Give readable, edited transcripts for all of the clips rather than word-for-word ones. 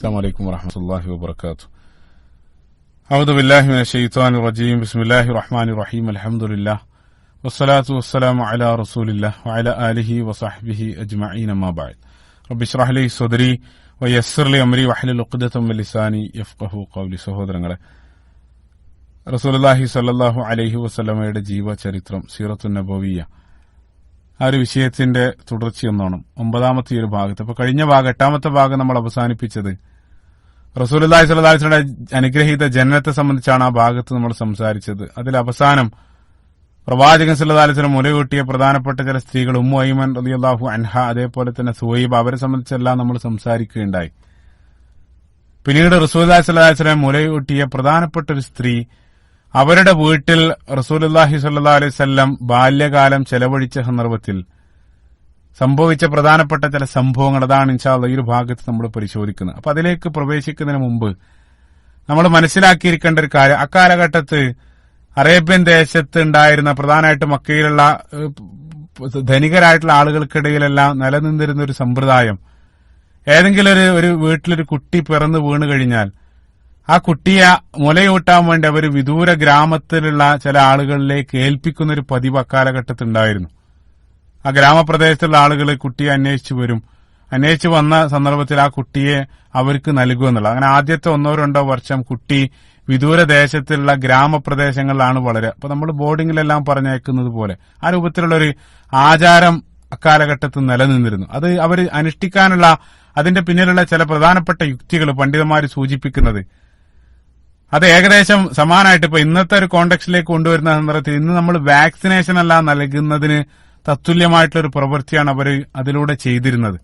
السلام عليكم ورحمة الله وبركاته. أعوذ بالله من الشيطان الرجيم. بسم الله الرحمن الرحيم. الحمد لله والصلاة والسلام على رسول الله وعلى آله وصحبه أجمعين. ما بعد. رب اشرح لي صدري ويسر لي أمري واحلل عقدة من لساني يفقهوا قولي. സഹോദരങ്ങളെ, റസൂലുള്ളാഹി സ്വല്ലല്ലാഹു അലൈഹി വസല്ലമയുടെ ജീവചരിത്രം സീറത്തുൻ നബവിയ്യ, ആ ഒരു വിഷയത്തിന്റെ തുടർച്ചയെന്നോണം 9ാമത്തെ ഒരു ഭാഗത്ത്, അപ്പൊ കഴിഞ്ഞ ഭാഗം 8ാമത്തെ ഭാഗം നമ്മൾ അവസാനിപ്പിച്ചത് റസൂലുള്ളാഹി സ്വല്ലല്ലാഹു അലൈഹി വസല്ലമയുടെ അനുഗ്രഹീത ജന്നത്തെ സംബന്ധിച്ചാണ്. ആ ഭാഗത്ത് നമ്മൾ സംസാരിച്ചത്. അതിൽ അവസാനം പ്രവാചകൻ സ്വല്ലല്ലാഹു അലൈഹി വസല്ലം മുലയൂട്ടിയ പ്രധാനപ്പെട്ട ചില സ്ത്രീകൾ, ഉമ്മു ഐമൻ റളിയല്ലാഹു അൻഹ, അതേപോലെ തന്നെ സുവൈബ, അവരെ സംബന്ധിച്ചെല്ലാം നമ്മൾ സംസാരിക്കുകയുണ്ടായി. പിന്നീട് റസൂലുള്ളാഹി സ്വല്ലല്ലാഹു അലൈഹി വസല്ലം മുലയൂട്ടിയ പ്രധാനപ്പെട്ട ഒരു സ്ത്രീ, അവരുടെ വീട്ടിൽ റസൂലുള്ളാഹി സ്വല്ലല്ലാഹു അലൈഹി വസല്ലം ബാല്യകാലം ചെലവഴിച്ച സന്ദർഭത്തിൽ സംഭവിച്ച പ്രധാനപ്പെട്ട ചില സംഭവങ്ങൾ, അതാണ് ഇൻഷാ അല്ലാഹ് ഈ ഒരു ഭാഗത്ത് നമ്മൾ പരിശോധിക്കുന്നത്. അപ്പൊ അതിലേക്ക് പ്രവേശിക്കുന്നതിന് മുമ്പ് നമ്മൾ മനസ്സിലാക്കിയിരിക്കേണ്ട ഒരു കാര്യം, അക്കാലഘട്ടത്ത് അറേബ്യൻ ദേശത്ത് ഉണ്ടായിരുന്ന, പ്രധാനമായിട്ട് മക്കയിലുള്ള ധനികരായിട്ടുള്ള ആളുകൾക്കിടയിലെല്ലാം നിലനിന്നിരുന്ന ഒരു സമ്പ്രദായം, ഏതെങ്കിലും ഒരു വീട്ടിലൊരു കുട്ടി പിറന്നു വീണു കഴിഞ്ഞാൽ ആ കുട്ടിയെ മുലയൂട്ടാൻ വേണ്ടി അവർ വിദൂര ഗ്രാമത്തിലുള്ള ചില ആളുകളിലേക്ക് ഏൽപ്പിക്കുന്ന ഒരു പതിവ് അക്കാലഘട്ടത്തുണ്ടായിരുന്നു. ആ ഗ്രാമപ്രദേശത്തുള്ള ആളുകൾ കുട്ടിയെ അന്വേഷിച്ചു വരും. അന്വേഷിച്ചു വന്ന സന്ദർഭത്തിൽ ആ കുട്ടിയെ അവർക്ക് നൽകുമെന്നുള്ളത്. അങ്ങനെ ആദ്യത്തെ 1-2 വർഷം കുട്ടി വിദൂര ദേശത്തുള്ള ഗ്രാമപ്രദേശങ്ങളിലാണ് വളരുക. അപ്പൊ നമ്മൾ ബോർഡിങ്ങിലെല്ലാം പറഞ്ഞയക്കുന്നത് പോലെ ആ രൂപത്തിലുള്ള ഒരു ആചാരം അക്കാലഘട്ടത്തിൽ നിലനിന്നിരുന്നു. അത് അവർ അനുഷ്ഠിക്കാനുള്ള അതിന്റെ പിന്നിലുള്ള ചില പ്രധാനപ്പെട്ട യുക്തികൾ പണ്ഡിതന്മാർ സൂചിപ്പിക്കുന്നത്, അത് ഏകദേശം സമാനമായിട്ട് ഇപ്പൊ ഇന്നത്തെ ഒരു കോണ്ടെക്സ്റ്റിലേക്ക് കൊണ്ടുവരുന്ന സന്ദർഭത്തിൽ ഇന്ന് നമ്മൾ വാക്സിനേഷൻ എല്ലാം നൽകുന്നതിന് തത്തുല്യമായിട്ടുള്ള ഒരു പ്രവൃത്തിയാണ് അവർ അതിലൂടെ ചെയ്തിരുന്നത്.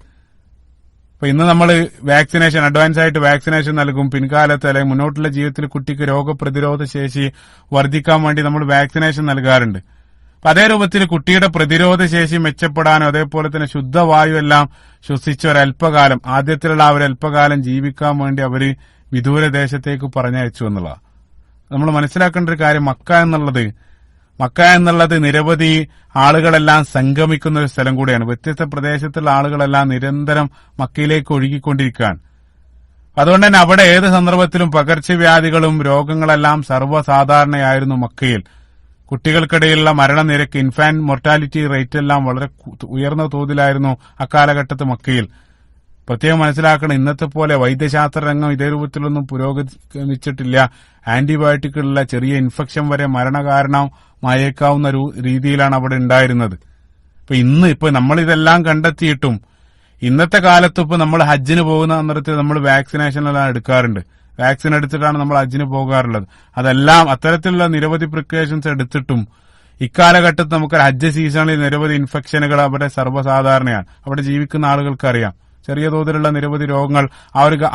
അപ്പൊ ഇന്ന് നമ്മൾ വാക്സിനേഷൻ, അഡ്വാൻസ് ആയിട്ട് വാക്സിനേഷൻ നൽകും. പിൻകാലത്ത് അല്ലെങ്കിൽ മുന്നോട്ടുള്ള ജീവിതത്തിൽ കുട്ടിക്ക് രോഗപ്രതിരോധ ശേഷി വർദ്ധിക്കാൻ വേണ്ടി നമ്മൾ വാക്സിനേഷൻ നൽകാറുണ്ട്. അപ്പൊ അതേ രൂപത്തിൽ കുട്ടിയുടെ പ്രതിരോധ ശേഷി മെച്ചപ്പെടാനോ അതേപോലെ തന്നെ ശുദ്ധവായു എല്ലാം ശ്വസിച്ച ഒരല്പകാലം, ആദ്യത്തിലുള്ള ആ ഒരു അല്പകാലം ജീവിക്കാൻ വേണ്ടി അവര് വിദൂര ദേശത്തേക്ക് പറഞ്ഞയച്ചു എന്നുള്ളതാണ്. നമ്മൾ മനസ്സിലാക്കേണ്ട ഒരു കാര്യം, മക്ക എന്നുള്ളത് നിരവധി ആളുകളെല്ലാം സംഗമിക്കുന്ന ഒരു സ്ഥലം കൂടിയാണ്. വ്യത്യസ്ത പ്രദേശത്തുള്ള ആളുകളെല്ലാം നിരന്തരം മക്കയിലേക്ക് ഒഴുകിക്കൊണ്ടിരിക്കുകയാണ്. അതുകൊണ്ട് തന്നെ അവിടെ ഏത് സന്ദർഭത്തിലും പകർച്ചവ്യാധികളും രോഗങ്ങളെല്ലാം സർവ്വസാധാരണയായിരുന്നു മക്കയിൽ. കുട്ടികൾക്കിടയിലുള്ള മരണനിരക്ക്, ഇൻഫാന്റ് മൊർട്ടാലിറ്റി റേറ്റ് എല്ലാം വളരെ ഉയർന്ന തോതിലായിരുന്നു അക്കാലഘട്ടത്ത് മക്കയിൽ. പ്രത്യേകം മനസ്സിലാക്കണം, ഇന്നത്തെ പോലെ വൈദ്യശാസ്ത്ര രംഗം ഇതേ രൂപത്തിലൊന്നും പുരോഗമിച്ചിട്ടില്ല. ആന്റിബയോട്ടിക്കുള്ള ചെറിയ ഇൻഫെക്ഷൻ വരെ മരണകാരണമായേക്കാവുന്ന രീതിയിലാണ് അവിടെ ഉണ്ടായിരുന്നത്. ഇപ്പൊ നമ്മളിതെല്ലാം കണ്ടെത്തിയിട്ടും ഇന്നത്തെ കാലത്ത് ഇപ്പൊ നമ്മൾ ഹജ്ജിന് പോകുന്ന സന്ദർഭത്തിൽ നമ്മൾ വാക്സിനേഷനെല്ലാം എടുക്കാറുണ്ട്. വാക്സിൻ എടുത്തിട്ടാണ് നമ്മൾ ഹജ്ജിന് പോകാറുള്ളത്. അതെല്ലാം അത്തരത്തിലുള്ള നിരവധി പ്രിക്കോഷൻസ് എടുത്തിട്ടും ഇക്കാലഘട്ടത്തിൽ നമുക്ക് ഹജ്ജ് സീസണിൽ നിരവധി ഇൻഫെക്ഷനുകൾ അവിടെ സർവ്വസാധാരണയാണ്. അവിടെ ജീവിക്കുന്ന ആളുകൾക്കറിയാം ചെറിയ തോതിലുള്ള നിരവധി രോഗങ്ങൾ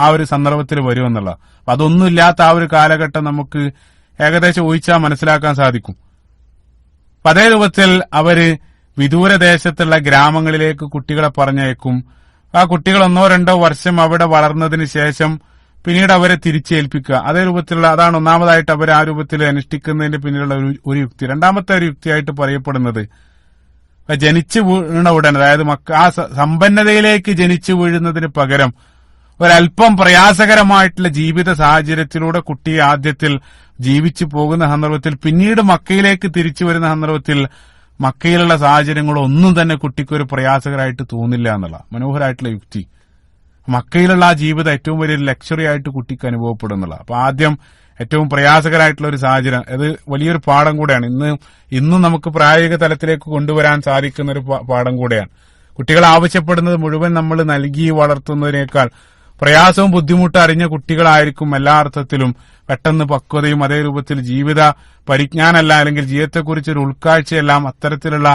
ആ ഒരു സന്ദർഭത്തിൽ വരുമെന്നുള്ള. അപ്പൊ അതൊന്നുമില്ലാത്ത ആ ഒരു കാലഘട്ടം നമുക്ക് ഏകദേശം ഊഹിച്ചാൽ മനസ്സിലാക്കാൻ സാധിക്കും. അപ്പൊ അതേ രൂപത്തിൽ അവര് വിദൂരദേശത്തുള്ള ഗ്രാമങ്ങളിലേക്ക് കുട്ടികളെ പറഞ്ഞയക്കും. ആ കുട്ടികൾ 1-2 വർഷം അവിടെ വളർന്നതിന് ശേഷം പിന്നീട് അവരെ തിരിച്ചേൽപ്പിക്കുക. അതേ രൂപത്തിലുള്ള, അതാണ് ഒന്നാമതായിട്ട് അവർ ആ രൂപത്തിൽ അനുഷ്ഠിക്കുന്നതിന്റെ പിന്നിലുള്ള ഒരു യുക്തി. രണ്ടാമത്തെ ഒരു യുക്തിയായിട്ട് പറയപ്പെടുന്നത്, ജനിച്ചു വീണ ഉടൻ, അതായത് ആ സമ്പന്നതയിലേക്ക് ജനിച്ചു വീഴുന്നതിന് പകരം ഒരല്പം പ്രയാസകരമായിട്ടുള്ള ജീവിത സാഹചര്യത്തിലൂടെ കുട്ടിയെ ആദ്യത്തിൽ ജീവിച്ചു പോകുന്ന സന്ദർഭത്തിൽ പിന്നീട് മക്കയിലേക്ക് തിരിച്ചു വരുന്ന സന്ദർഭത്തിൽ മക്കയിലുള്ള സാഹചര്യങ്ങളൊന്നും തന്നെ കുട്ടിക്കൊരു പ്രയാസകരമായിട്ട് തോന്നില്ല എന്നുള്ള മനോഹരമായിട്ടുള്ള യുക്തി. മക്കയിലുള്ള ആ ജീവിതം ഏറ്റവും വലിയൊരു ലക്ഷറി ആയിട്ട് കുട്ടിക്ക് അനുഭവപ്പെടുന്നുള്ള. അപ്പൊ ആദ്യം ഏറ്റവും പ്രയാസകരമായിട്ടുള്ള ഒരു സാഹചര്യം, അത് വലിയൊരു പാഠം കൂടെയാണ്. ഇന്നും നമുക്ക് പ്രായോഗിക തലത്തിലേക്ക് കൊണ്ടുവരാൻ സാധിക്കുന്ന ഒരു പാഠം കൂടെയാണ്. കുട്ടികൾ ആവശ്യപ്പെടുന്നത് മുഴുവൻ നമ്മൾ നൽകി വളർത്തുന്നതിനേക്കാൾ പ്രയാസവും ബുദ്ധിമുട്ടും അറിഞ്ഞ കുട്ടികളായിരിക്കും എല്ലാ അർത്ഥത്തിലും പെട്ടെന്ന് പക്വതയും അതേ രൂപത്തിൽ ജീവിത പരിജ്ഞാനമല്ല അല്ലെങ്കിൽ ജീവിതത്തെക്കുറിച്ചൊരു ഉൾക്കാഴ്ചയെല്ലാം അത്തരത്തിലുള്ള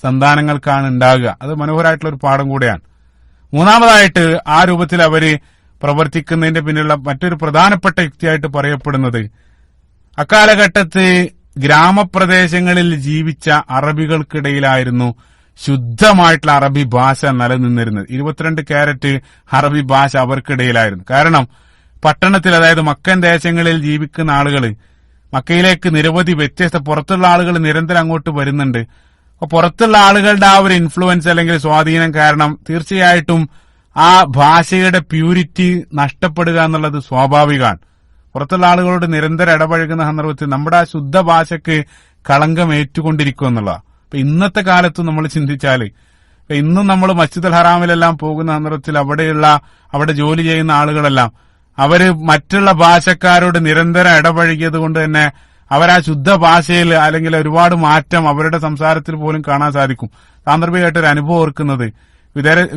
സന്താനങ്ങൾക്കാണ് ഉണ്ടാകുക. അത് മനോഹരമായിട്ടുള്ള ഒരു പാഠം കൂടെയാണ്. മൂന്നാമതായിട്ട് ആ രൂപത്തിൽ അവര് പ്രവർത്തിക്കുന്നതിന്റെ പിന്നിലുള്ള മറ്റൊരു പ്രധാനപ്പെട്ട യുക്തിയായിട്ട് പറയപ്പെടുന്നത്, അക്കാലഘട്ടത്ത് ഗ്രാമപ്രദേശങ്ങളിൽ ജീവിച്ച അറബികൾക്കിടയിലായിരുന്നു ശുദ്ധമായിട്ടുള്ള അറബി ഭാഷ നിലനിന്നിരുന്നത്. 22 കാരറ്റ് അറബി ഭാഷ അവർക്കിടയിലായിരുന്നു. കാരണം പട്ടണത്തിൽ, അതായത് മക്കൻ ദേശങ്ങളിൽ ജീവിക്കുന്ന ആളുകൾ, മക്കയിലേക്ക് നിരവധി വ്യത്യസ്ത പുറത്തുള്ള ആളുകൾ നിരന്തരം അങ്ങോട്ട് വരുന്നുണ്ട്. അപ്പൊ പുറത്തുള്ള ആളുകളുടെ ആ ഒരു ഇൻഫ്ലുവൻസ് അല്ലെങ്കിൽ സ്വാധീനം കാരണം തീർച്ചയായിട്ടും ആ ഭാഷയുടെ പ്യൂരിറ്റി നഷ്ടപ്പെടുക എന്നുള്ളത് സ്വാഭാവികമാണ്. പുറത്തുള്ള ആളുകളോട് നിരന്തരം ഇടപഴകുന്ന സന്ദർഭത്തിൽ നമ്മുടെ ആ ശുദ്ധ ഭാഷയ്ക്ക് കളങ്കം ഏറ്റുകൊണ്ടിരിക്കുക എന്നുള്ളതാണ്. അപ്പൊ ഇന്നത്തെ കാലത്തും നമ്മൾ ചിന്തിച്ചാല് ഇന്നും നമ്മൾ മസ്ജിദുൽ ഹറാമിലെല്ലാം പോകുന്ന സന്ദർഭത്തിൽ അവിടെ ജോലി ചെയ്യുന്ന ആളുകളെല്ലാം അവര് മറ്റുള്ള ഭാഷക്കാരോട് നിരന്തരം ഇടപഴകിയത് കൊണ്ട് തന്നെ അവരാ ശുദ്ധ ഭാഷയിൽ അല്ലെങ്കിൽ ഒരുപാട് മാറ്റം അവരുടെ സംസാരത്തിൽ പോലും കാണാൻ സാധിക്കും. സാന്ദർഭികമായിട്ടൊരു അനുഭവം ഓർക്കുന്നത്,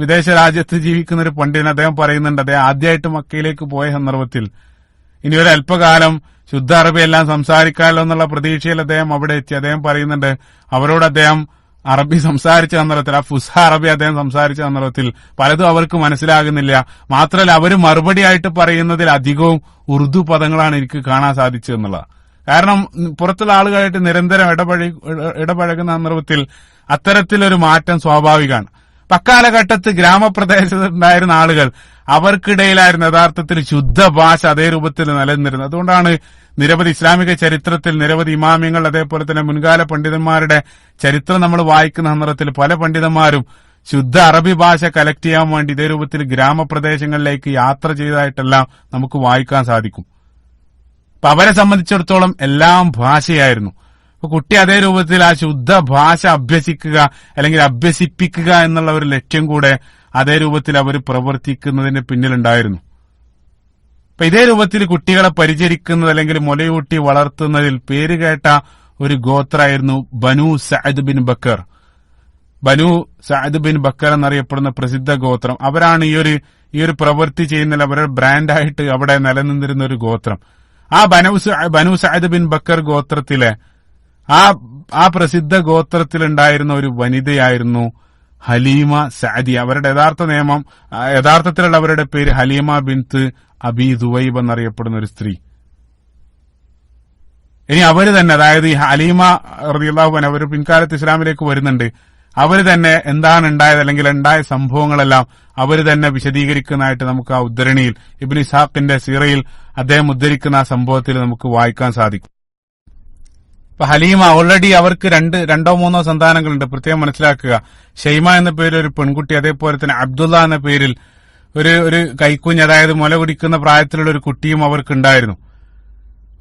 വിദേശ രാജ്യത്ത് ജീവിക്കുന്ന ഒരു പണ്ഡിതൻ അദ്ദേഹം പറയുന്നുണ്ട്, അദ്ദേഹം ആദ്യമായിട്ട് മക്കയിലേക്ക് പോയ സന്ദർഭത്തിൽ ഇനി ഒരു അല്പകാലം ശുദ്ധ അറബി എല്ലാം സംസാരിക്കാമല്ലോ എന്നുള്ള പ്രതീക്ഷയിൽ അദ്ദേഹം അവിടെ എത്തി. അദ്ദേഹം പറയുന്നുണ്ട്, അവരോട് അദ്ദേഹം അറബി സംസാരിച്ച സന്ദർഭത്തിൽ, ആ ഫുസ്ഹ അറബി അദ്ദേഹം സംസാരിച്ച സന്ദർഭത്തിൽ പലതും അവർക്ക് മനസ്സിലാകുന്നില്ല. മാത്രമല്ല അവര് മറുപടിയായിട്ട് പറയുന്നതിൽ അധികവും ഉറുദു പദങ്ങളാണ് എനിക്ക് കാണാൻ സാധിച്ചതെന്നുള്ളത്. കാരണം പുറത്തുള്ള ആളുകളായിട്ട് നിരന്തരം ഇടപഴകുന്ന സന്ദർഭത്തിൽ അത്തരത്തിലൊരു മാറ്റം സ്വാഭാവികമാണ്. അക്കാലഘട്ടത്ത് ഗ്രാമപ്രദേശത്തുണ്ടായിരുന്ന ആളുകൾ അവർക്കിടയിലായിരുന്നു യഥാർത്ഥത്തിൽ ശുദ്ധ ഭാഷ അതേ രൂപത്തിൽ നിലനിന്നിരുന്നത്. അതുകൊണ്ടാണ് നിരവധി ഇസ്ലാമിക ചരിത്രത്തിൽ നിരവധി ഇമാമിങ്ങൾ അതേപോലെ തന്നെ മുൻകാല പണ്ഡിതന്മാരുടെ ചരിത്രം നമ്മൾ വായിക്കുന്ന സന്ദർഭത്തിൽ പല പണ്ഡിതന്മാരും ശുദ്ധ അറബി ഭാഷ കലക്ട് ചെയ്യാൻ വേണ്ടി ഇതേ രൂപത്തിൽ ഗ്രാമപ്രദേശങ്ങളിലേക്ക് യാത്ര ചെയ്തതായിട്ടെല്ലാം നമുക്ക് വായിക്കാൻ സാധിക്കും. അപ്പൊ അവരെ സംബന്ധിച്ചിടത്തോളം എല്ലാം ഭാഷയായിരുന്നു. അപ്പൊ കുട്ടി അതേ രൂപത്തിൽ ആ ശുദ്ധ ഭാഷ അഭ്യസിക്കുക അല്ലെങ്കിൽ അഭ്യസിപ്പിക്കുക എന്നുള്ള ഒരു ലക്ഷ്യം കൂടെ അതേ രൂപത്തിൽ അവർ പ്രവർത്തിക്കുന്നതിന് പിന്നിലുണ്ടായിരുന്നു. അപ്പൊ ഇതേ രൂപത്തിൽ കുട്ടികളെ പരിചരിക്കുന്നത് അല്ലെങ്കിൽ മുലയൂട്ടി വളർത്തുന്നതിൽ പേരുകേട്ട ഒരു ഗോത്രമായിരുന്നു ബനു സഅദ് ബിൻ ബക്കർ. ബനു സഅദ് ബിൻ ബക്കർ എന്നറിയപ്പെടുന്ന പ്രസിദ്ധ ഗോത്രം. അവരാണ് ഈ ഒരു പ്രവൃത്തി ചെയ്യുന്നതിൽ അവരുടെ ബ്രാൻഡായിട്ട് അവിടെ നിലനിന്നിരുന്ന ഒരു ഗോത്രം. ആ ബനു സഅദ് ബിൻ ബക്കർ ഗോത്രത്തിലെ ആ പ്രസിദ്ധ ഗോത്രത്തിലുണ്ടായിരുന്ന ഒരു വനിതയായിരുന്നു ഹലീമ സഅദി. അവരുടെ യഥാർത്ഥത്തിലുള്ള അവരുടെ പേര് ഹലീമ ബിൻത്ത് അബി ദുവൈബ് എന്നറിയപ്പെടുന്ന ഒരു സ്ത്രീ. ഇനി അവര് തന്നെ, അതായത് ഈ ഹലീമ റളിയല്ലാഹു അൻഹ, അവർ പിൻകാലത്ത് ഇസ്ലാമിലേക്ക് വരുന്നുണ്ട്. അവര് തന്നെ എന്താണ് ഉണ്ടായത് അല്ലെങ്കിൽ ഉണ്ടായ സംഭവങ്ങളെല്ലാം അവര് തന്നെ വിശദീകരിക്കുന്നതായിട്ട് നമുക്ക് ആ ഉദ്ധരണിയിൽ ഇബ്നു ഇസ്ഹാഖിന്റെ സീറയിൽ അദ്ദേഹം ഉദ്ധരിക്കുന്ന ആ സംഭവത്തിൽ നമുക്ക് വായിക്കാൻ സാധിക്കും. ഇപ്പൊ ഹലീമ ഓൾറെഡി അവർക്ക് രണ്ടോ മൂന്നോ സന്താനങ്ങളുണ്ട്. പ്രത്യേകം മനസ്സിലാക്കുക, ഷെയ്മ എന്ന പേരിൽ ഒരു പെൺകുട്ടി, അതേപോലെ തന്നെ അബ്ദുള്ള എന്ന പേരിൽ ഒരു കൈക്കുഞ്ഞ്, അതായത് മുല കുടിക്കുന്ന പ്രായത്തിലുള്ള ഒരു കുട്ടിയും അവർക്കുണ്ടായിരുന്നു.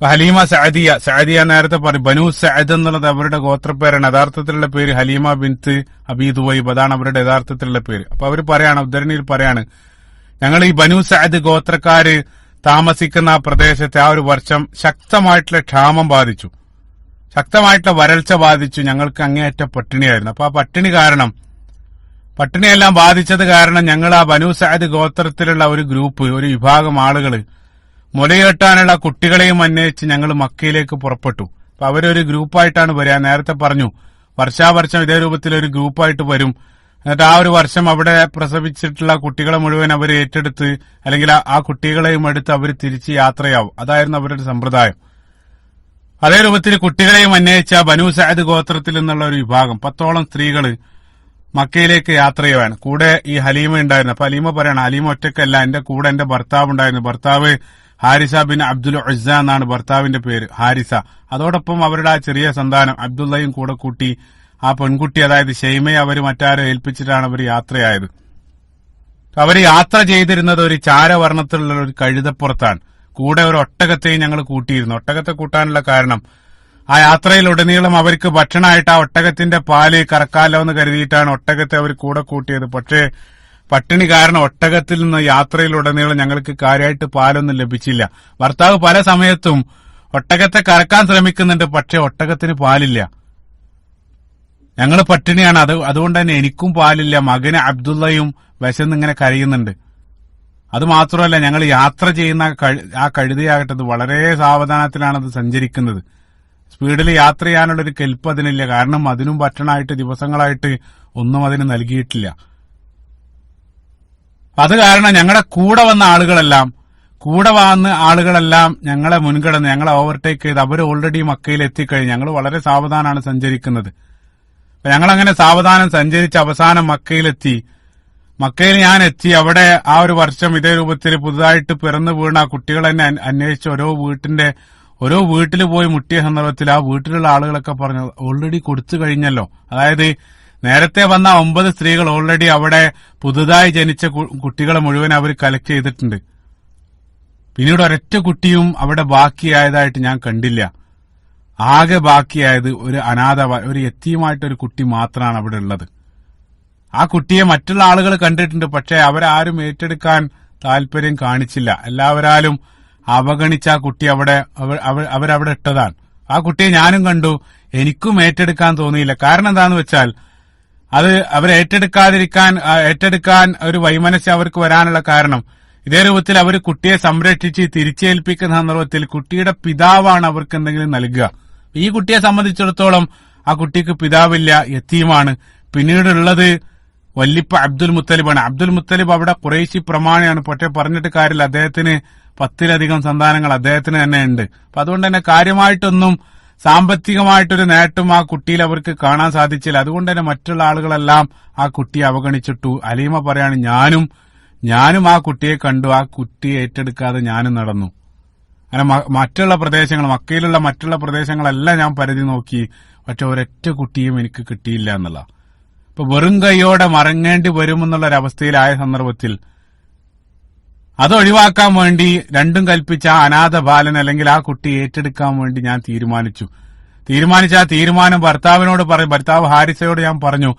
ഹലീമ സഅദിയ നേരത്തെ പറയും ബനു സഅദ് എന്നുള്ളത് അവരുടെ ഗോത്രപ്പേരാണ്. യഥാർത്ഥത്തിലുള്ള പേര് ഹലീമ ബിൻത്ത് അബി ദുവൈബ്, അതാണ് അവരുടെ യഥാർത്ഥത്തിലുള്ള പേര്. അപ്പൊ അവർ പറയാണ്, ഉദ്ധരണിയിൽ പറയാണ്, ഞങ്ങൾ ഈ ബനു സഅദ് ഗോത്രക്കാര് താമസിക്കുന്ന ആ പ്രദേശത്തെ ആ ഒരു വർഷം ശക്തമായിട്ടുള്ള ക്ഷാമം ബാധിച്ചു, ശക്തമായിട്ടുള്ള വരൾച്ച ബാധിച്ചു. ഞങ്ങൾക്ക് അങ്ങേയറ്റ പട്ടിണിയായിരുന്നു. അപ്പൊ ആ പട്ടിണിയെല്ലാം ബാധിച്ചത് കാരണം ഞങ്ങൾ ആ ബനു സഅദ് ഗോത്രത്തിലുള്ള ഒരു ഗ്രൂപ്പ്, ഒരു വിഭാഗം ആളുകൾ മുലയെട്ടാനുള്ള കുട്ടികളെയും അന്വേഷിച്ച് ഞങ്ങൾ മക്കയിലേക്ക് പുറപ്പെട്ടു. അപ്പൊ അവരൊരു ഗ്രൂപ്പായിട്ടാണ് വരിക. നേരത്തെ പറഞ്ഞു, വർഷാവർഷം ഇതേ രൂപത്തിൽ ഒരു ഗ്രൂപ്പായിട്ട് വരും. എന്നിട്ട് ആ ഒരു വർഷം അവിടെ പ്രസവിച്ചിട്ടുള്ള കുട്ടികളെ മുഴുവൻ അവർ ഏറ്റെടുത്ത് അല്ലെങ്കിൽ ആ കുട്ടികളെയും എടുത്ത് അവർ തിരിച്ച് യാത്രയാവും. അതായിരുന്നു അവരുടെ സമ്പ്രദായം. അതേ രൂപത്തിൽ കുട്ടികളെയും അന്വേഷിച്ച ബനു സഅദ് ഗോത്രത്തിൽ നിന്നുള്ള ഒരു വിഭാഗം 10ഓളം സ്ത്രീകൾ മക്കയിലേക്ക് യാത്ര ചെയ്യുവാണ്. കൂടെ ഈ ഹലീമ ഉണ്ടായിരുന്നു. അപ്പൊ ഹലീമ പറയണം, ഹലീമ ഒറ്റയ്ക്കല്ല, എന്റെ കൂടെ എന്റെ ഭർത്താവ് ഉണ്ടായിരുന്നു. ഭർത്താവ് ഹാരിസ ബിൻ അബ്ദുൽ ഉസ്സ എന്നാണ് ഭർത്താവിന്റെ പേര്, ഹാരിസ. അതോടൊപ്പം അവരുടെ ആ ചെറിയ സന്താനം അബ്ദുള്ളയും കൂടെ കൂട്ടി ആ പെൺകുട്ടി, അതായത് ഷെയ്മയെ അവർ മറ്റാരെ ഏൽപ്പിച്ചിട്ടാണ് അവർ യാത്രയായത്. അവർ യാത്ര ചെയ്തിരുന്നത് ഒരു ചാരവർണ്ണത്തിലുള്ള ഒരു കഴുതപ്പുറത്താണ്. കൂടെ ഒരു ഒട്ടകത്തെയും ഞങ്ങൾ കൂട്ടിയിരുന്നു. ഒട്ടകത്തെ കൂട്ടാനുള്ള കാരണം, ആ യാത്രയിലുടനീളം അവർക്ക് ഭക്ഷണമായിട്ട് ആ ഒട്ടകത്തിന്റെ പാല് കറക്കാലോ എന്ന് കരുതിയിട്ടാണ് ഒട്ടകത്തെ അവർ കൂടെ കൂട്ടിയത്. പക്ഷേ പട്ടിണി കാരണം ഒട്ടകത്തിൽ നിന്ന് യാത്രയിലുടനീളം ഞങ്ങൾക്ക് കാര്യമായിട്ട് പാലൊന്നും ലഭിച്ചില്ല. ഭർത്താവ് പല സമയത്തും ഒട്ടകത്തെ കറക്കാൻ ശ്രമിക്കുന്നുണ്ട്, പക്ഷെ ഒട്ടകത്തിന് പാലില്ല. ഞങ്ങൾ പട്ടിണിയാണ്, അതുകൊണ്ട് തന്നെ എനിക്കും പാലില്ല. മകന് അബ്ദുള്ളയും വിശന്നിങ്ങനെ കരയുന്നുണ്ട്. അത് മാത്രമല്ല, ഞങ്ങൾ യാത്ര ചെയ്യുന്ന ആ കഴുതയാകട്ടത് വളരെ സാവധാനത്തിലാണ് അത് സഞ്ചരിക്കുന്നത്. സ്പീഡിൽ യാത്ര ചെയ്യാനുള്ള ഒരു കെൽപ്പ് അതിനില്ല. കാരണം അതിനും ഭക്ഷണമായിട്ട് ദിവസങ്ങളായിട്ട് ഒന്നും അതിന് നൽകിയിട്ടില്ല. അത് കാരണം ഞങ്ങളുടെ കൂടെ വന്ന ആളുകളെല്ലാം ഞങ്ങളെ മുൻകടന്ന് ഞങ്ങളെ ഓവർടേക്ക് ചെയ്ത് അവർ ഓൾറെഡി മക്കയിൽ എത്തിക്കഴിഞ്ഞു. ഞങ്ങൾ വളരെ സാവധാനമാണ് സഞ്ചരിക്കുന്നത്. ഞങ്ങളങ്ങനെ സാവധാനം സഞ്ചരിച്ച് അവസാനം മക്കയിലെത്തി. മക്കയിൽ ഞാൻ എത്തി. അവിടെ ആ ഒരു വർഷം ഇതേ രൂപത്തിൽ പുതുതായിട്ട് പിറന്നു വീണ ആ കുട്ടികളെ അന്വേഷിച്ച് ഓരോ വീട്ടിൽ പോയി മുട്ടിയ സന്ദർഭത്തിൽ ആ വീട്ടിലുള്ള ആളുകളൊക്കെ പറഞ്ഞു, ഓൾറെഡി കൊടുത്തു കഴിഞ്ഞല്ലോ. അതായത് നേരത്തെ വന്ന 9 സ്ത്രീകൾ ഓൾറെഡി അവിടെ പുതുതായി ജനിച്ച കുട്ടികളെ മുഴുവൻ അവർ കളക്ട് ചെയ്തിട്ടുണ്ട്. പിന്നീട് ഒരൊറ്റ കുട്ടിയും അവിടെ ബാക്കിയായതായിട്ട് ഞാൻ കണ്ടില്ല. ആകെ ബാക്കിയായത് ഒരു അനാഥ, ഒരു യത്തീമായിട്ടൊരു കുട്ടി മാത്രമാണ് അവിടെ ഉള്ളത്. ആ കുട്ടിയെ മറ്റുള്ള ആളുകൾ കണ്ടിട്ടുണ്ട്, പക്ഷെ അവരാരും ഏറ്റെടുക്കാൻ താല്പര്യം കാണിച്ചില്ല. എല്ലാവരാലും അവഗണിച്ച ആ കുട്ടി അവരവിടെ ഇട്ടതാണ്. ആ കുട്ടിയെ ഞാനും കണ്ടു, എനിക്കും ഏറ്റെടുക്കാൻ തോന്നിയില്ല. കാരണം എന്താന്ന് വെച്ചാൽ അത് ഏറ്റെടുക്കാൻ ഒരു വൈമനസ്യം അവർക്ക് വരാനുള്ള കാരണം ഇതേ രൂപത്തിൽ അവർ കുട്ടിയെ സംരക്ഷിച്ച് തിരിച്ചേൽപ്പിക്കുന്ന സന്ദർഭത്തിൽ കുട്ടിയുടെ പിതാവാണ് അവർക്ക് എന്തെങ്കിലും നൽകുക. ഈ കുട്ടിയെ സംബന്ധിച്ചിടത്തോളം ആ കുട്ടിക്ക് പിതാവില്ല, യത്തീമാണ്. പിന്നീടുള്ളത് വല്ലിപ്പ അബ്ദുൽ മുത്തലിബാണ്. അബ്ദുൽ മുത്തലിബ് അവിടെ ഖുറൈശി പ്രമാണിയാണ്, പക്ഷെ പറഞ്ഞിട്ട് കാര്യമില്ല, അദ്ദേഹത്തിന് 10-ലധികം സന്താനങ്ങൾ അദ്ദേഹത്തിന് തന്നെ ഉണ്ട്. അപ്പൊ അതുകൊണ്ട് തന്നെ കാര്യമായിട്ടൊന്നും സാമ്പത്തികമായിട്ടൊരു നേട്ടം ആ കുട്ടിയിൽ അവർക്ക് കാണാൻ സാധിച്ചില്ല. അതുകൊണ്ട് തന്നെ മറ്റുള്ള ആളുകളെല്ലാം ആ കുട്ടിയെ അവഗണിച്ചിട്ടു. അലീമ പറയാണ്, ഞാനും ആ കുട്ടിയെ കണ്ടു, ആ കുട്ടിയെ ഏറ്റെടുക്കാതെ ഞാനും നടന്നു. അങ്ങനെ മറ്റുള്ള പ്രദേശങ്ങൾ, മക്കയിലുള്ള മറ്റുള്ള പ്രദേശങ്ങളെല്ലാം ഞാൻ പരിധി നോക്കി, പക്ഷെ ഒരൊറ്റ കുട്ടിയും എനിക്ക് കിട്ടിയില്ല എന്നുള്ള. ഇപ്പൊ വെറും കൈയോടെ മറങ്ങേണ്ടി വരുമെന്നുള്ളൊരവസ്ഥയിലായ സന്ദർഭത്തിൽ അത് ഒഴിവാക്കാൻ വേണ്ടി രണ്ടും കൽപ്പിച്ച ആ അനാഥ ബാലൻ അല്ലെങ്കിൽ ആ കുട്ടി ഏറ്റെടുക്കാൻ വേണ്ടി ഞാൻ തീരുമാനിച്ച ആ തീരുമാനം ഭർത്താവ് ഹാരിസയോട് ഞാൻ പറഞ്ഞു.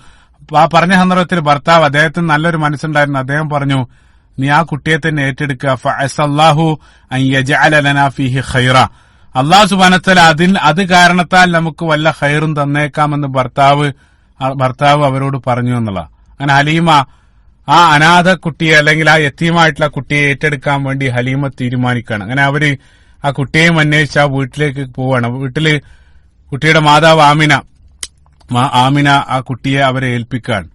ആ പറഞ്ഞ സന്ദർഭത്തിൽ ഭർത്താവ്, അദ്ദേഹത്തിന് നല്ലൊരു മനസ്സുണ്ടായിരുന്നു, അദ്ദേഹം പറഞ്ഞു, നീ ആ കുട്ടിയെ തന്നെ ഏറ്റെടുക്കുക. ഫഅസല്ലാഹു അൻ യജഅല ലനാ ഫീഹി ഖൈറ, അല്ലാഹു സുബ്ഹാനഹു വ തആല അത് കാരണത്താൽ നമുക്ക് വല്ല ഖൈറും തന്നേക്കാമെന്ന് ഭർത്താവ് അവരോട് പറഞ്ഞു എന്നുള്ള. അങ്ങനെ ഹലീമ ആ അനാഥ കുട്ടിയെ അല്ലെങ്കിൽ ആ യത്തീമായിട്ടുള്ള കുട്ടിയെ ഏറ്റെടുക്കാൻ വേണ്ടി ഹലീമ തീരുമാനിക്കുകയാണ്. അങ്ങനെ അവര് ആ കുട്ടിയെയും അന്വേഷിച്ച് ആ വീട്ടിലേക്ക് പോവാണ്. വീട്ടില് കുട്ടിയുടെ മാതാവ് ആമിന ആ കുട്ടിയെ അവരെ ഏൽപ്പിക്കുകയാണ്.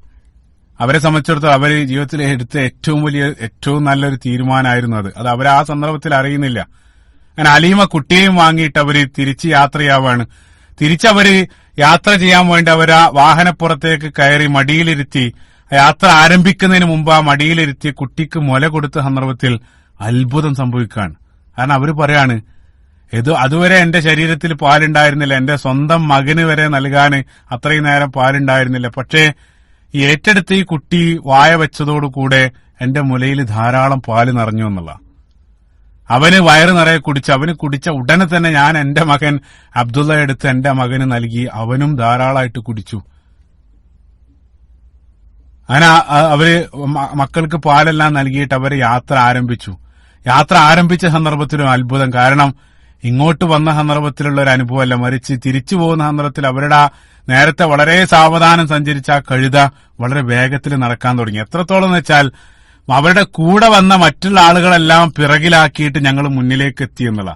അവരെ സംബന്ധിച്ചിടത്തോളം അവര് ജീവിതത്തിൽ എടുത്ത ഏറ്റവും നല്ലൊരു തീരുമാനമായിരുന്നു അത് അവർ ആ സന്ദർഭത്തിൽ അറിയുന്നില്ല. അങ്ങനെ ഹലീമ കുട്ടിയെയും വാങ്ങിയിട്ട് അവര് തിരിച്ച് യാത്രയാവാണ്. തിരിച്ചവര് യാത്ര ചെയ്യാൻ വേണ്ടി അവർ ആ വാഹനപ്പുറത്തേക്ക് കയറി മടിയിലിരുത്തി യാത്ര ആരംഭിക്കുന്നതിന് മുമ്പ് ആ മടിയിലിരുത്തി കുട്ടിക്ക് മുല കൊടുത്ത സന്ദർഭത്തിൽ അത്ഭുതം സംഭവിക്കുകയാണ്. കാരണം അവര് പറയാണ്, അതുവരെ എന്റെ ശരീരത്തിൽ പാലുണ്ടായിരുന്നില്ല, എന്റെ സ്വന്തം മകന് വരെ നൽകാൻ അത്രയും നേരം പാലുണ്ടായിരുന്നില്ല. പക്ഷേ ഈ ഏറ്റെടുത്ത് ഈ കുട്ടി വായ വെച്ചതോടുകൂടെ എന്റെ മുലയിൽ ധാരാളം പാല് നിറഞ്ഞു എന്നുള്ള. അവന് വയറ് നിറയെ അവന് കുടിച്ച ഉടനെ തന്നെ ഞാൻ എന്റെ മകൻ അബ്ദുള്ള എടുത്ത് എന്റെ മകന് നൽകി, അവനും ധാരാളമായിട്ട് കുടിച്ചു. അങ്ങനെ അവര് മക്കൾക്ക് പാലെല്ലാം നൽകിയിട്ട് അവര് യാത്ര ആരംഭിച്ച സന്ദർഭത്തിലും അത്ഭുതം. കാരണം ഇങ്ങോട്ട് വന്ന സന്ദർഭത്തിലുള്ള ഒരു അനുഭവമല്ല, മറിച്ച് തിരിച്ചു പോകുന്ന സന്ദർഭത്തിൽ അവരുടെ നേരത്തെ വളരെ സാവധാനം സഞ്ചരിച്ച ആ കഴുത വളരെ വേഗത്തിൽ നടക്കാൻ തുടങ്ങി. എത്രത്തോളം എന്ന് വെച്ചാൽ അവരുടെ കൂടെ വന്ന മറ്റുള്ള ആളുകളെല്ലാം പിറകിലാക്കിയിട്ട് ഞങ്ങൾ മുന്നിലേക്ക് എത്തി എന്നുള്ള.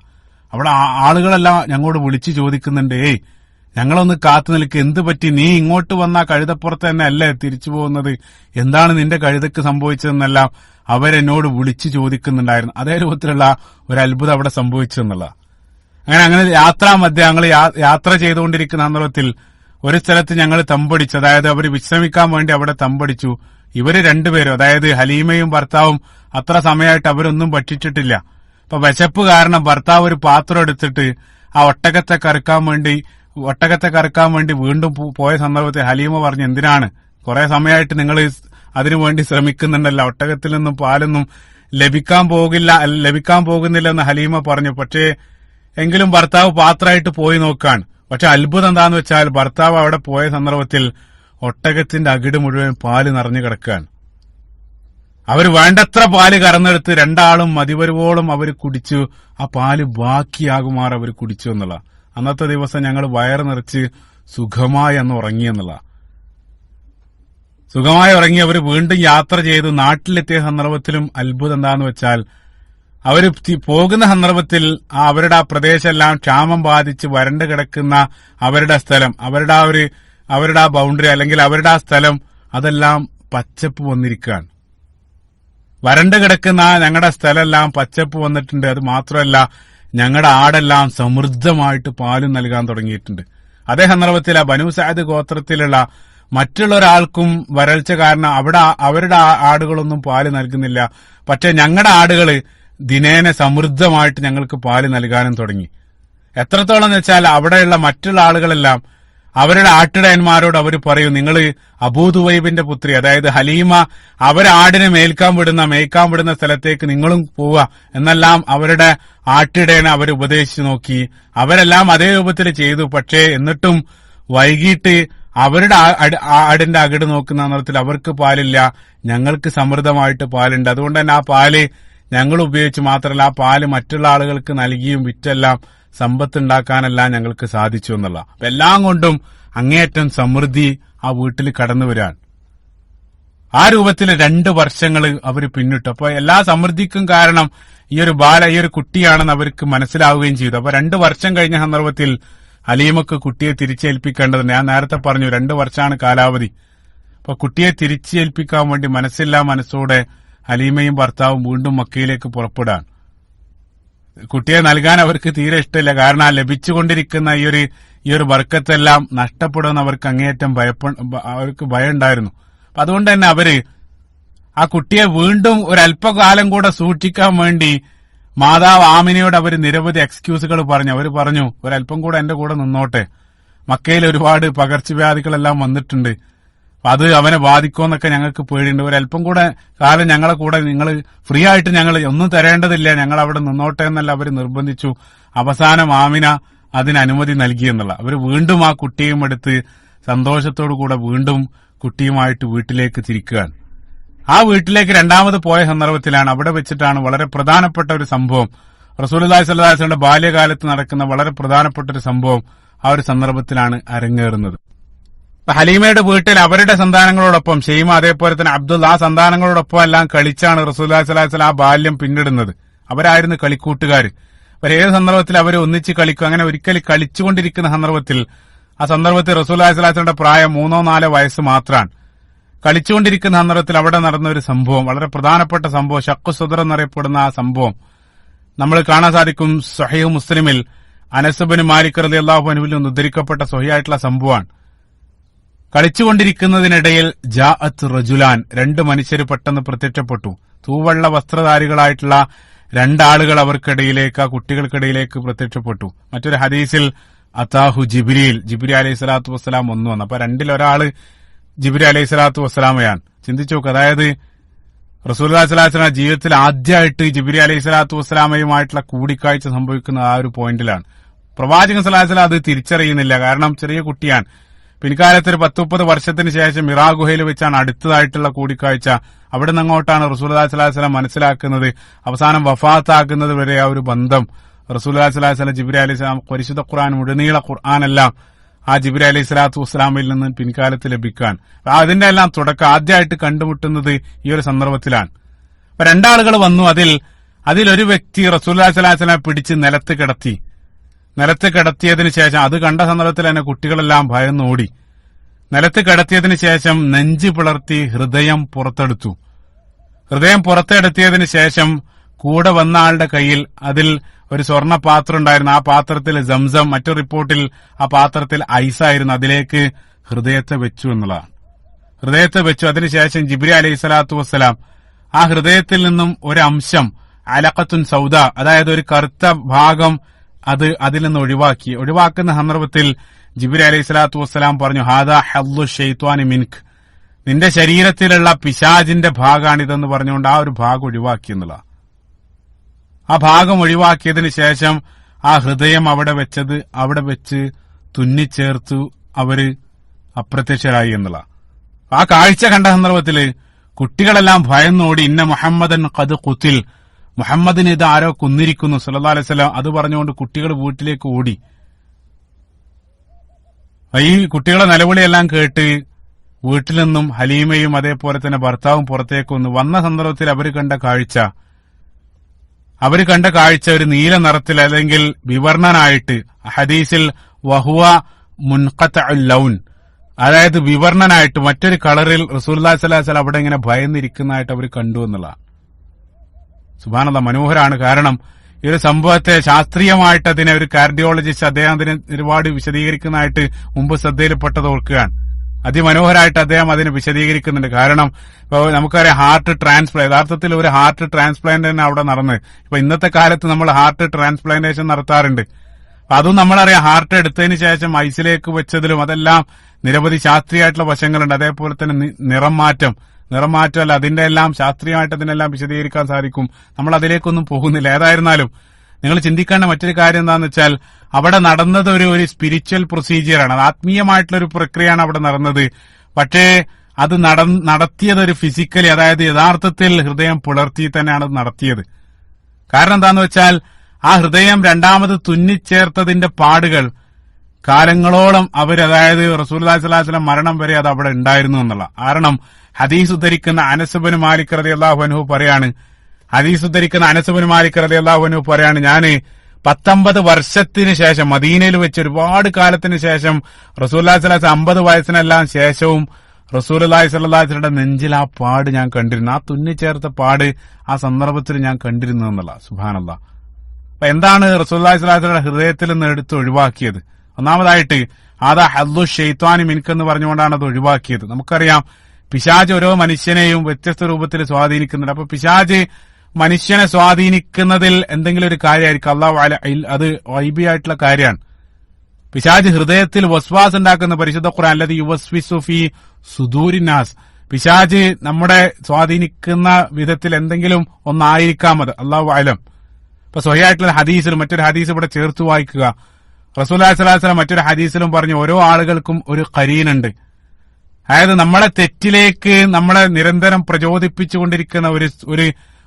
അവിടെ ആളുകളെല്ലാം ഞങ്ങളോട് വിളിച്ചു ചോദിക്കുന്നുണ്ട്, ഞങ്ങളൊന്ന് കാത്തു നിൽക്കുക, എന്ത് പറ്റി, നീ ഇങ്ങോട്ട് വന്ന കഴുതപ്പുറത്ത് തന്നെ അല്ലേ തിരിച്ചു പോകുന്നത്, എന്താണ് നിന്റെ കഴുതക്ക് സംഭവിച്ചതെന്നെല്ലാം അവരെന്നോട് വിളിച്ചു ചോദിക്കുന്നുണ്ടായിരുന്നു. അതേ രൂപത്തിലുള്ള ഒരു അത്ഭുതം അവിടെ സംഭവിച്ചെന്നുള്ള. അങ്ങനെ യാത്രാമധ്യം ഞങ്ങൾ യാത്ര ചെയ്തുകൊണ്ടിരിക്കുന്ന സന്ദർഭത്തിൽ ഒരു സ്ഥലത്ത് ഞങ്ങൾ തമ്പടിച്ചു. അതായത് അവർ വിശ്രമിക്കാൻ വേണ്ടി അവിടെ തമ്പടിച്ചു. ഇവര് രണ്ടുപേരും, അതായത് ഹലീമയും ഭർത്താവും അത്ര സമയമായിട്ട് അവരൊന്നും ഭക്ഷിച്ചിട്ടില്ല. അപ്പൊ വിശപ്പ് കാരണം ഭർത്താവ് ഒരു പാത്രം എടുത്തിട്ട് ആ ഒട്ടകത്തെ കറക്കാൻ വേണ്ടി വീണ്ടും പോയ സന്ദർഭത്തിൽ ഹലീമ പറഞ്ഞു, എന്തിനാണ്, കുറെ സമയമായിട്ട് നിങ്ങൾ അതിനുവേണ്ടി ശ്രമിക്കുന്നുണ്ടല്ലോ, ഒട്ടകത്തിൽ നിന്നും പാലൊന്നും ലഭിക്കാൻ പോകുന്നില്ല എന്ന് ഹലീമ പറഞ്ഞു. പക്ഷേ എങ്കിലും ഭർത്താവ് പാത്രമായിട്ട് പോയി നോക്കാൻ. പക്ഷെ അത്ഭുതം എന്താന്ന് വെച്ചാൽ ഭർത്താവ് അവിടെ പോയ സന്ദർഭത്തിൽ ഒട്ടകത്തിന്റെ അകിട് മുഴുവൻ പാല് നിറഞ്ഞു കിടക്കുകയാണ്. അവർ വേണ്ടത്ര പാല് കറന്നെടുത്ത് രണ്ടാളും മതിവരുവോളം അവർ കുടിച്ചു. ആ പാല് ബാക്കിയാകുമാർ അവർ കുടിച്ചു എന്നുള്ള. അന്നത്തെ ദിവസം ഞങ്ങൾ വയറ് നിറച്ച് സുഖമായി അന്ന് ഉറങ്ങിയെന്നുള്ള. സുഖമായി ഉറങ്ങി അവർ വീണ്ടും യാത്ര ചെയ്തു. നാട്ടിലെത്തിയ സന്ദർഭത്തിലും അത്ഭുതം എന്താന്ന് വെച്ചാൽ അവർ പോകുന്ന സന്ദർഭത്തിൽ അവരുടെ ആ പ്രദേശമെല്ലാം ക്ഷാമം ബാധിച്ച് വരണ്ട് കിടക്കുന്ന അവരുടെ സ്ഥലം, അവരുടെ ആ ബൗണ്ടറി അല്ലെങ്കിൽ അവരുടെ ആ സ്ഥലം അതെല്ലാം പച്ചപ്പ് വന്നിരിക്കുകയാണ്. വരണ്ട് കിടക്കുന്ന ഞങ്ങളുടെ സ്ഥലമെല്ലാം പച്ചപ്പ് വന്നിട്ടുണ്ട്. അത് മാത്രമല്ല ഞങ്ങളുടെ ആടെല്ലാം സമൃദ്ധമായിട്ട് പാലും നൽകാൻ തുടങ്ങിയിട്ടുണ്ട്. അതേ സന്ദർഭത്തിൽ ആ ബനൂ സഅദ് ഗോത്രത്തിലുള്ള മറ്റുള്ള ഒരാൾക്കും വരൾച്ച കാരണം അവരുടെ ആടുകളൊന്നും പാല് നൽകുന്നില്ല. പക്ഷെ ഞങ്ങളുടെ ആടുകള് ദിനേന സമൃദ്ധമായിട്ട് ഞങ്ങൾക്ക് പാല് നൽകാനും തുടങ്ങി. എത്രത്തോളം എന്ന് വെച്ചാൽ അവിടെയുള്ള മറ്റുള്ള ആളുകളെല്ലാം അവരുടെ ആട്ടിടയന്മാരോട് അവർ പറയും, നിങ്ങൾ അബൂദുവൈബിന്റെ പുത്രി, അതായത് ഹലീമ, അവരാടിനെ മേയ്ക്കാൻ വിടുന്ന സ്ഥലത്തേക്ക് നിങ്ങളും പോവുക എന്നെല്ലാം അവരുടെ ആട്ടിടയനെ അവർ ഉപദേശിച്ചു നോക്കി. അവരെല്ലാം അതേ രൂപത്തിൽ ചെയ്തു. പക്ഷേ എന്നിട്ടും വൈകിട്ട് അവരുടെ ആടിന്റെ അകിട് നോക്കുന്ന നേരത്തിൽ അവർക്ക് പാലില്ല, ഞങ്ങൾക്ക് സമൃദ്ധമായിട്ട് പാലുണ്ട്. അതുകൊണ്ട് തന്നെ ആ പാല് ഞങ്ങൾ ഉപയോഗിച്ച് മാത്രമല്ല, ആ പാല് മറ്റുള്ള ആളുകൾക്ക് നൽകിയും വിറ്റെല്ലാം സമ്പത്തുണ്ടാക്കാനെല്ലാം ഞങ്ങൾക്ക് സാധിച്ചു എന്നുള്ള. അപ്പൊ എല്ലാം കൊണ്ടും അങ്ങേയറ്റം സമൃദ്ധി ആ വീട്ടിൽ കടന്നു വരാൻ. ആ രൂപത്തിൽ 2 വർഷങ്ങൾ അവർ പിന്നിട്ടു. അപ്പൊ എല്ലാ സമൃദ്ധിക്കും കാരണം ഈ ഒരു കുട്ടിയാണെന്ന് അവർക്ക് മനസ്സിലാവുകയും ചെയ്തു. അപ്പൊ 2 വർഷം കഴിഞ്ഞ സന്ദർഭത്തിൽ ഹലീമക്ക് കുട്ടിയെ തിരിച്ചേൽപ്പിക്കേണ്ടതുണ്ട്. ഞാൻ നേരത്തെ പറഞ്ഞു 2 വർഷമാണ് കാലാവധി. അപ്പൊ കുട്ടിയെ തിരിച്ചേൽപ്പിക്കാൻ വേണ്ടി മനസ്സോടെ ഹലീമയും ഭർത്താവും വീണ്ടും മക്കയിലേക്ക് പുറപ്പെടാൻ. കുട്ടിയെ നൽകാൻ അവർക്ക് തീരെ ഇഷ്ടമില്ല. കാരണം ആ ലഭിച്ചുകൊണ്ടിരിക്കുന്ന ഈ ഒരു ബർക്കത്തെല്ലാം നഷ്ടപ്പെടുമെന്ന് അവർക്ക് അങ്ങേയറ്റം അവർക്ക് ഭയം ഉണ്ടായിരുന്നു. അപ്പൊ അതുകൊണ്ട് തന്നെ അവര് ആ കുട്ടിയെ വീണ്ടും ഒരല്പകാലം കൂടെ സൂക്ഷിക്കാൻ വേണ്ടി മാതാവ് ആമിനയോട് അവർ നിരവധി എക്സ്ക്യൂസുകൾ പറഞ്ഞു. അവർ പറഞ്ഞു, ഒരല്പം കൂടെ എന്റെ കൂടെ നിന്നോട്ടെ, മക്കയിൽ ഒരുപാട് പകർച്ചവ്യാധികളെല്ലാം വന്നിട്ടുണ്ട്, അത് അവനെ ബാധിക്കുമെന്നൊക്കെ ഞങ്ങൾക്ക് പേടിയുണ്ട്, ഒരല്പം കൂടെ കാലം ഞങ്ങളെ കൂടെ നിങ്ങൾ ഫ്രീ ആയിട്ട് ഞങ്ങൾ ഒന്നും തരേണ്ടതില്ല, ഞങ്ങൾ അവിടെ നിന്നോട്ടെ എന്നല്ല അവർ നിർബന്ധിച്ചു. അവസാനം ആമിന അതിന് അനുമതി നൽകിയെന്നുള്ള. അവർ വീണ്ടും ആ കുട്ടിയും എടുത്ത് സന്തോഷത്തോടു കൂടെ വീണ്ടും കുട്ടിയുമായിട്ട് വീട്ടിലേക്ക് തിരിക്കുകയാണ്. ആ വീട്ടിലേക്ക് 2ാമത് പോയ സന്ദർഭത്തിലാണ്, അവിടെ വെച്ചിട്ടാണ് വളരെ പ്രധാനപ്പെട്ട ഒരു സംഭവം, റസൂലുള്ളാഹി സ്വല്ലല്ലാഹു അലൈഹി വസല്ലം ബാല്യകാലത്ത് നടക്കുന്ന വളരെ പ്രധാനപ്പെട്ട ഒരു സംഭവം ആ ഒരു സന്ദർഭത്തിലാണ് അരങ്ങേറുന്നത്. ഹലീമയുടെ വീട്ടിൽ അവരുടെ സന്താനങ്ങളോടൊപ്പം ഷെയ്മ, അതേപോലെ തന്നെ അബ്ദുള്ള, ആ സന്താനങ്ങളോടൊപ്പം എല്ലാം കളിച്ചാണ് റസൂലുള്ളാഹി സ്വല്ലല്ലാഹു അലൈഹി വസല്ലം ആ ബാല്യം പിന്നിടുന്നത്. അവരായിരുന്നു കളിക്കൂട്ടുകാർ. ഏത് സന്ദർഭത്തിൽ അവർ ഒന്നിച്ച് കളിക്കും. അങ്ങനെ ഒരിക്കൽ കളിച്ചുകൊണ്ടിരിക്കുന്ന സന്ദർഭത്തിൽ റസൂലുള്ളാഹി സ്വല്ലല്ലാഹു അലൈഹി വസല്ലം പ്രായം 3-4 വയസ്സ് മാത്രമാണ്. കളിച്ചുകൊണ്ടിരിക്കുന്ന സന്ദർഭത്തിൽ അവിടെ നടന്ന ഒരു സംഭവം, വളരെ പ്രധാനപ്പെട്ട സംഭവം, ഷഖ്ഖു സദ്ർ എന്നറിയപ്പെടുന്ന ആ സംഭവം നമ്മൾ കാണാൻ സാധിക്കും. സ്വഹീഹ് മുസ്ലിമിൽ അനസ് ബിൻ മാലിക് റളിയല്ലാഹു അൻഹുവിൽ നിന്ന് ഉദ്ധരിക്കപ്പെട്ട സ്വഹീഹായിട്ടുള്ള സംഭവമാണ്. കളിച്ചുകൊണ്ടിരിക്കുന്നതിനിടയിൽ ജാഅത്ത് റജുലാൻ, 2 മനുഷ്യർ പെട്ടെന്ന് പ്രത്യക്ഷപ്പെട്ടു. തൂവെള്ള വസ്ത്രധാരികളായിട്ടുള്ള 2 ആളുകൾ അവർക്കിടയിലേക്ക്, ആ കുട്ടികൾക്കിടയിലേക്ക് പ്രത്യക്ഷപ്പെട്ടു. മറ്റൊരു ഹദീസിൽ അതാഹു ജിബ്രീൽ അലൈഹി സ്വലാത്തു വസ്സലാം വന്നു. അപ്പൊ 2ൽ ഒരാള് ജിബ്രീൽ അലൈഹി സ്വലാത്തു വസ്സലാമയാണ്. ചിന്തിച്ചു നോക്ക്, അതായത് റസൂലുള്ളാഹി സ്വല്ലല്ലാഹു അലൈഹി വസല്ലം ജീവിതത്തിൽ ആദ്യമായിട്ട് ജിബ്രീൽ അലൈഹി സ്വലാത്തു വസ്സലാമയുമായിട്ടുള്ള കൂടിക്കാഴ്ച സംഭവിക്കുന്ന ആ ഒരു പോയിന്റിലാണ്. പ്രവാചകൻ സ്വല്ലല്ലാഹു അലൈഹി വസല്ലം അത് തിരിച്ചറിയുന്നില്ല. കാരണം ചെറിയ കുട്ടിയാണ്. പിൻകാലത്ത് ഒരു 10-30 വർഷത്തിന് ശേഷം ഹിറാ ഗുഹയിൽ വെച്ചാണ് അടുത്തതായിട്ടുള്ള കൂടിക്കാഴ്ച. അവിടെ നിന്ന് അങ്ങോട്ടാണ് റസൂലുള്ളാഹി സ്വല്ലല്ലാഹു അലൈഹി വസല്ലം മനസ്സിലാക്കുന്നത്, അവസാനം വഫാത്താക്കുന്നത് വരെ ആ ഒരു ബന്ധം റസൂലുള്ളാഹി സ്വല്ലല്ലാഹു അലൈഹി വസല്ലം ജിബ്രീൽ അലൈഹി സ്വലാം പരിശുദ്ധ ഖുർആൻ, മുഴുനീള ഖുർആനെല്ലാം ആ ജിബ്രീൽ അലൈഹി സ്വലാത്തു വസ്സലാമിൽ നിന്ന് പിൻകാലത്ത് ലഭിക്കാൻ, അതിന്റെ എല്ലാം തുടക്കം ആദ്യമായിട്ട് കണ്ടുമുട്ടുന്നത് ഈ ഒരു സന്ദർഭത്തിലാണ്. അപ്പൊ 2 ആളുകൾ വന്നു. അതിലൊരു വ്യക്തി റസൂലുള്ളാഹി സ്വല്ലല്ലാഹു അലൈഹി വസല്ലം പിടിച്ച് നിലത്ത് കിടത്തിയതിനു ശേഷം, അത് കണ്ട സന്ദർഭത്തിൽ തന്നെ കുട്ടികളെല്ലാം ഭയന്നോടി. നിലത്ത് കിടത്തിയതിനു ശേഷം നെഞ്ച് പിളർത്തി ഹൃദയം പുറത്തെടുത്തിയതിനു ശേഷം കൂടെ വന്ന ആളുടെ കയ്യിൽ അതിൽ ഒരു സ്വർണ്ണ പാത്രം ഉണ്ടായിരുന്നു. ആ പാത്രത്തിൽ സംസം, മറ്റൊരു റിപ്പോർട്ടിൽ ആ പാത്രത്തിൽ ഐസായിരുന്നു. അതിലേക്ക് ഹൃദയത്തെ വെച്ചു എന്നുള്ളതാണ്. ഹൃദയത്തെ വെച്ചു. അതിനുശേഷം ജിബ്രീൽ അലൈഹി സ്വലാത്തു വസ്സലാം ആ ഹൃദയത്തിൽ നിന്നും ഒരു അംശം, അലഖത്തുൻ സൗദ, അതായത് ഒരു കറുത്ത ഭാഗം, അതിൽ നിന്ന് ഒഴിവാക്കുന്ന സന്ദർഭത്തിൽ ജിബ്രീൽ അലൈഹി സ്വലാത്തു വസ്സലാം പറഞ്ഞു, ഹാദാ ഹദ്ദു ശൈത്വാനി മിൻക്, നിന്റെ ശരീരത്തിലുള്ള പിശാചിന്റെ ഭാഗമാണിതെന്ന് പറഞ്ഞുകൊണ്ട് ആ ഒരു ഭാഗം ഒഴിവാക്കി എന്നുള്ള. ആ ഭാഗം ഒഴിവാക്കിയതിനു ശേഷം ആ ഹൃദയം അവിടെ വെച്ച് തുന്നിച്ചേർത്തു അവര് അപ്രത്യക്ഷരായി എന്നുള്ള. ആ കാഴ്ച കണ്ട സന്ദർഭത്തില് കുട്ടികളെല്ലാം ഭയന്നോടി. ഇന്ന മുഹമ്മദൻ ഖദ് ഖുതിൽ, മുഹമ്മദിന് ഇത് ആരോ കൊന്നിരിക്കുന്നു സല്ലല്ലാഹു അലൈഹി വസല്ലം. അത് പറഞ്ഞുകൊണ്ട് കുട്ടികൾ വീട്ടിലേക്ക് ഓടി. ഈ കുട്ടികളെ നിലവിളിയെല്ലാം കേട്ട് വീട്ടിൽ നിന്നും ഹലീമയും അതേപോലെ തന്നെ ഭർത്താവും പുറത്തേക്ക് വന്ന സന്ദർഭത്തിൽ അവർ കണ്ട കാഴ്ച ഒരു നീല നിറത്തിൽ, അല്ലെങ്കിൽ വിവർണനായിട്ട്, ഹദീസിൽ വഹുവ മുൻഖതഉൽ ലൗൻ, അതായത് വിവർണനായിട്ട് മറ്റൊരു കളറിൽ റസൂലുള്ളാഹി സ്വല്ലല്ലാഹു അലൈഹി വസല്ലം അവിടെ ഇങ്ങനെ ഭയന്നിരിക്കുന്നതായിട്ട് അവർ കണ്ടു എന്നുള്ളതാണ്. സുബ്ഹാനല്ലാഹ്, മനോഹരമാണ്. കാരണം ഈ ഒരു സംഭവത്തെ ശാസ്ത്രീയമായിട്ട് അതിനെ ഒരു കാർഡിയോളജിസ്റ്റ് അദ്ദേഹം അതിനെ ഒരുപാട് വിശദീകരിക്കുന്നതായിട്ട് മുമ്പ് ശ്രദ്ധയിൽപ്പെട്ടത് ഓർക്കുകയാണ്. അതിമനോഹരമായിട്ട് അദ്ദേഹം അതിനെ വിശദീകരിക്കുന്നുണ്ട്. കാരണം ഇപ്പൊ നമുക്കറിയാം, യഥാർത്ഥത്തിൽ ഒരു ഹാർട്ട് ട്രാൻസ്പ്ലാന്റ് തന്നെ അവിടെ നടന്ന്, ഇപ്പൊ ഇന്നത്തെ കാലത്ത് നമ്മൾ ഹാർട്ട് ട്രാൻസ്പ്ലാന്റേഷൻ നടത്താറുണ്ട്. അതും നമ്മളറിയാം, ഹാർട്ട് എടുത്തതിന് ശേഷം ഐസിലേക്ക് വെച്ചതിലും അതെല്ലാം നിരവധി ശാസ്ത്രീയമായിട്ടുള്ള വശങ്ങളുണ്ട്. അതേപോലെ തന്നെ നിറം മാറ്റമല്ല, അതിന്റെ എല്ലാം ശാസ്ത്രീയമായിട്ട് അതിനെല്ലാം വിശദീകരിക്കാൻ സാധിക്കും. നമ്മൾ അതിലേക്കൊന്നും പോകുന്നില്ല. ഏതായിരുന്നാലും നിങ്ങൾ ചിന്തിക്കേണ്ട മറ്റൊരു കാര്യം എന്താണെന്ന് വെച്ചാൽ, അവിടെ നടന്നത് ഒരു സ്പിരിച്വൽ പ്രൊസീജിയറാണ്, അത് ആത്മീയമായിട്ടുള്ള ഒരു പ്രക്രിയയാണ് അവിടെ നടന്നത്. പക്ഷേ അത് നടത്തിയത് ഒരു ഫിസിക്കലി, അതായത് യഥാർത്ഥത്തിൽ ഹൃദയം പുലർത്തി തന്നെയാണ് അത് നടത്തിയത്. കാരണം എന്താന്ന് വെച്ചാൽ, ആ ഹൃദയം രണ്ടാമത് തുന്നിച്ചേർത്തതിന്റെ പാടുകൾ കാലങ്ങളോളം അതായത് റസൂലുള്ളാഹി സ്വല്ലല്ലാഹു അലൈഹി വസല്ലം മരണം വരെ അത് അവിടെ ഉണ്ടായിരുന്നു എന്നുള്ള. കാരണം ഹദീസ് ഉദ്ധരിക്കുന്ന അനസ് ഇബ്നു മാലിക് റളിയല്ലാഹു അൻഹു പറയാണ്, ഞാന് 19 വർഷത്തിന് ശേഷം മദീനയിൽ വെച്ച് ഒരുപാട് കാലത്തിന് ശേഷം റസൂലുള്ളാഹി സ്വല്ലല്ലാഹു അലൈഹി വസല്ലം 50 വയസ്സിനെല്ലാം ശേഷവും റസൂലുള്ളാഹി സ്വല്ലല്ലാഹു അലൈഹി വസല്ലം നെഞ്ചിൽ ആ പാട് ഞാൻ കണ്ടിരുന്നു, ആ തുന്നിച്ചേർത്ത പാട് ആ സന്ദർഭത്തിൽ ഞാൻ കണ്ടിരുന്നു എന്നുള്ള. സുബ്ഹാനല്ലാഹ്. അപ്പൊ എന്താണ് റസൂലുള്ളാഹി സ്വല്ലല്ലാഹു അലൈഹി വസല്ലം ഹൃദയത്തിൽ നിന്ന് എടുത്ത് ഒഴിവാക്കിയത്? ഒന്നാമതായിട്ട് ആദാ ഹദ്ദു ശൈത്വാനി മിൻകെന്ന് പറഞ്ഞുകൊണ്ടാണ് അത് ഒഴിവാക്കിയത്. നമുക്കറിയാം, പിശാച് ഓരോ മനുഷ്യനെയും വ്യത്യസ്ത രൂപത്തിൽ സ്വാധീനിക്കുന്നുണ്ട്. അപ്പൊ പിശാച് മനുഷ്യനെ സ്വാധീനിക്കുന്നതിൽ എന്തെങ്കിലും ഒരു കാര്യമായിരിക്കും, അല്ലാഹു അത് ഗൈബിയായിട്ടുള്ള കാര്യമാണ്. പിശാച് ഹൃദയത്തിൽ വസ്വാസ് ഉണ്ടാക്കുന്ന പരിശുദ്ധ ഖുർആൻ അല്ലദീ യുവസ്വിസു ഫീ സുദൂരിന്നാസ്, പിശാച് നമ്മുടെ സ്വാധീനിക്കുന്ന വിധത്തിൽ എന്തെങ്കിലും ഒന്നായിരിക്കാം അത്, അല്ലാഹു അലം. ഇപ്പൊ സ്വഹീഹായിട്ടുള്ള ഹദീസിലും മറ്റൊരു ഹദീസ് ഇവിടെ ചേർത്ത് വായിക്കുക. റസൂലുള്ളാഹി സ്വല്ലല്ലാഹു അലൈഹി വസല്ലം മറ്റൊരു ഹദീസിലും പറഞ്ഞു, ഓരോ ആളുകൾക്കും ഒരു ഖരീനുണ്ട്. അതായത് നമ്മളെ തെറ്റിലേക്ക് നമ്മളെ നിരന്തരം പ്രചോദിപ്പിച്ചുകൊണ്ടിരിക്കുന്ന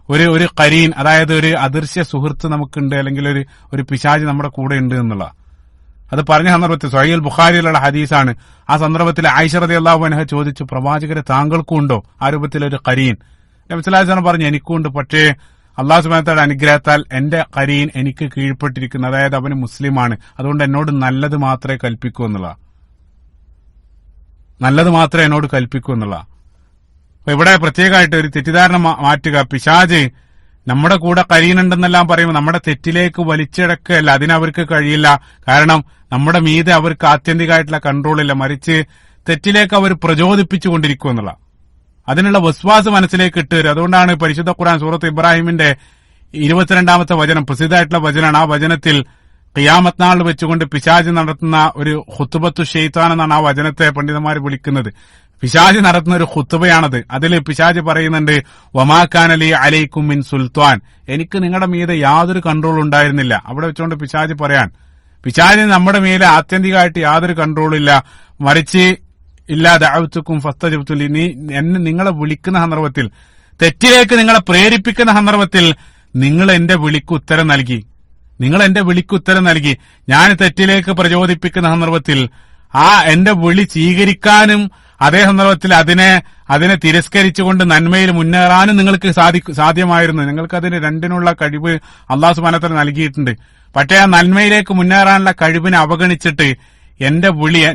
ഒരു ഖരീൻ, അതായത് ഒരു അദൃശ്യ സുഹൃത്ത് നമുക്കുണ്ട്, അല്ലെങ്കിൽ ഒരു പിശാച് നമ്മുടെ കൂടെ ഉണ്ട് എന്നുള്ള. അത് പറഞ്ഞ സന്ദർഭത്തിൽ സ്വഹീഹുൽ ബുഖാരിയിലുള്ള ഹദീസാണ്. ആ സന്ദർഭത്തിൽ ആയിഷ റളിയല്ലാഹു അൻഹ ചോദിച്ചു, പ്രവാചകരെ താങ്കൾക്കും ഉണ്ടോ ആ രൂപത്തിലൊരു ഖരീൻ? നബി സല്ലല്ലാഹു അലൈഹി വസല്ലം പറഞ്ഞു, എനിക്കുണ്ട്. പക്ഷേ അല്ലാഹു സുബ്ഹാനഹു വ തആല അനുഗ്രഹത്താൽ എന്റെ ഖരീൻ എനിക്ക് കീഴ്പ്പെട്ടിരിക്കുന്നു, അതായത് അവന് മുസ്ലിമാണ്, അതുകൊണ്ട് എന്നോട് നല്ലത് മാത്രമേ കൽപ്പിക്കൂ എന്നുള്ള. നല്ലത് മാത്രമേ എന്നോട് കൽപ്പിക്കൂ എന്നുള്ള. അപ്പൊ ഇവിടെ പ്രത്യേകമായിട്ട് ഒരു തെറ്റിദ്ധാരണ മാറ്റുക. പിശാച് നമ്മുടെ കൂടെ ഖരീനുണ്ടെന്നെല്ലാം പറയുമ്പോൾ നമ്മുടെ തെറ്റിലേക്ക് വലിച്ചിടക്കല്ല, അതിനവർക്ക് കഴിയില്ല. കാരണം നമ്മുടെ മീതെ അവർക്ക് ആത്യന്തികമായിട്ടുള്ള കൺട്രോളില്ല, മറിച്ച് തെറ്റിലേക്ക് അവർ പ്രചോദിപ്പിച്ചുകൊണ്ടിരിക്കും എന്നുള്ള. അതിനുള്ള വസ്വാസ് മനസ്സിലേക്ക് ഇട്ടുവരും. അതുകൊണ്ടാണ് പരിശുദ്ധ ഖുർആൻ സൂറത്ത് ഇബ്രാഹിമിന്റെ 22-ാമത്തെ വചനം പ്രസിദ്ധമായിട്ടുള്ള വചനമാണ്. ആ വചനത്തിൽ ഖിയാമത്ത് നാൾ വെച്ചുകൊണ്ട് പിശാച് നടത്തുന്ന ഒരു ഖുത്ബത്തു ശൈത്താൻ എന്നാണ് ആ വചനത്തെ പണ്ഡിതന്മാർ വിളിക്കുന്നത്. പിശാച് നടത്തുന്ന ഒരു ഖുത്ബയാണത്. അതിൽ പിശാച് പറയുന്നുണ്ട്, വമാ കാന ലീ അലൈക്കും മിൻ സുൽത്താൻ, എനിക്ക് നിങ്ങളുടെ മീതെ യാതൊരു കൺട്രോൾ ഉണ്ടായിരുന്നില്ല. അവിടെ വെച്ചുകൊണ്ട് പിശാച് പിശാചിന് നമ്മുടെ മീതെ ആത്യന്തികമായിട്ട് യാതൊരു കൺട്രോളില്ല, മറിച്ച് ഇല്ലാ ദഅവ്തുക്കും ഫസ്തജബ്തു ലി, എന്നെ നിങ്ങളെ വിളിക്കുന്ന സന്ദർഭത്തിൽ, തെറ്റിലേക്ക് നിങ്ങളെ പ്രേരിപ്പിക്കുന്ന സന്ദർഭത്തിൽ നിങ്ങൾ എന്റെ വിളിക്ക് ഉത്തരം നൽകി. ഞാൻ തെറ്റിലേക്ക് പ്രചോദിപ്പിക്കുന്ന സന്ദർഭത്തിൽ ആ എന്റെ വിളി സ്വീകരിക്കാനും അതേ സന്ദർഭത്തിൽ അതിനെ തിരസ്കരിച്ചുകൊണ്ട് നന്മയിൽ മുന്നേറാനും നിങ്ങൾക്ക് സാധ്യമായിരുന്നു. നിങ്ങൾക്ക് അതിന് രണ്ടിനുള്ള കഴിവ് അല്ലാഹു സുബ്ഹാനഹു വ തആല നൽകിയിട്ടുണ്ട്. പക്ഷേ ആ നന്മയിലേക്ക് മുന്നേറാനുള്ള കഴിവിനെ അവഗണിച്ചിട്ട് എന്റെ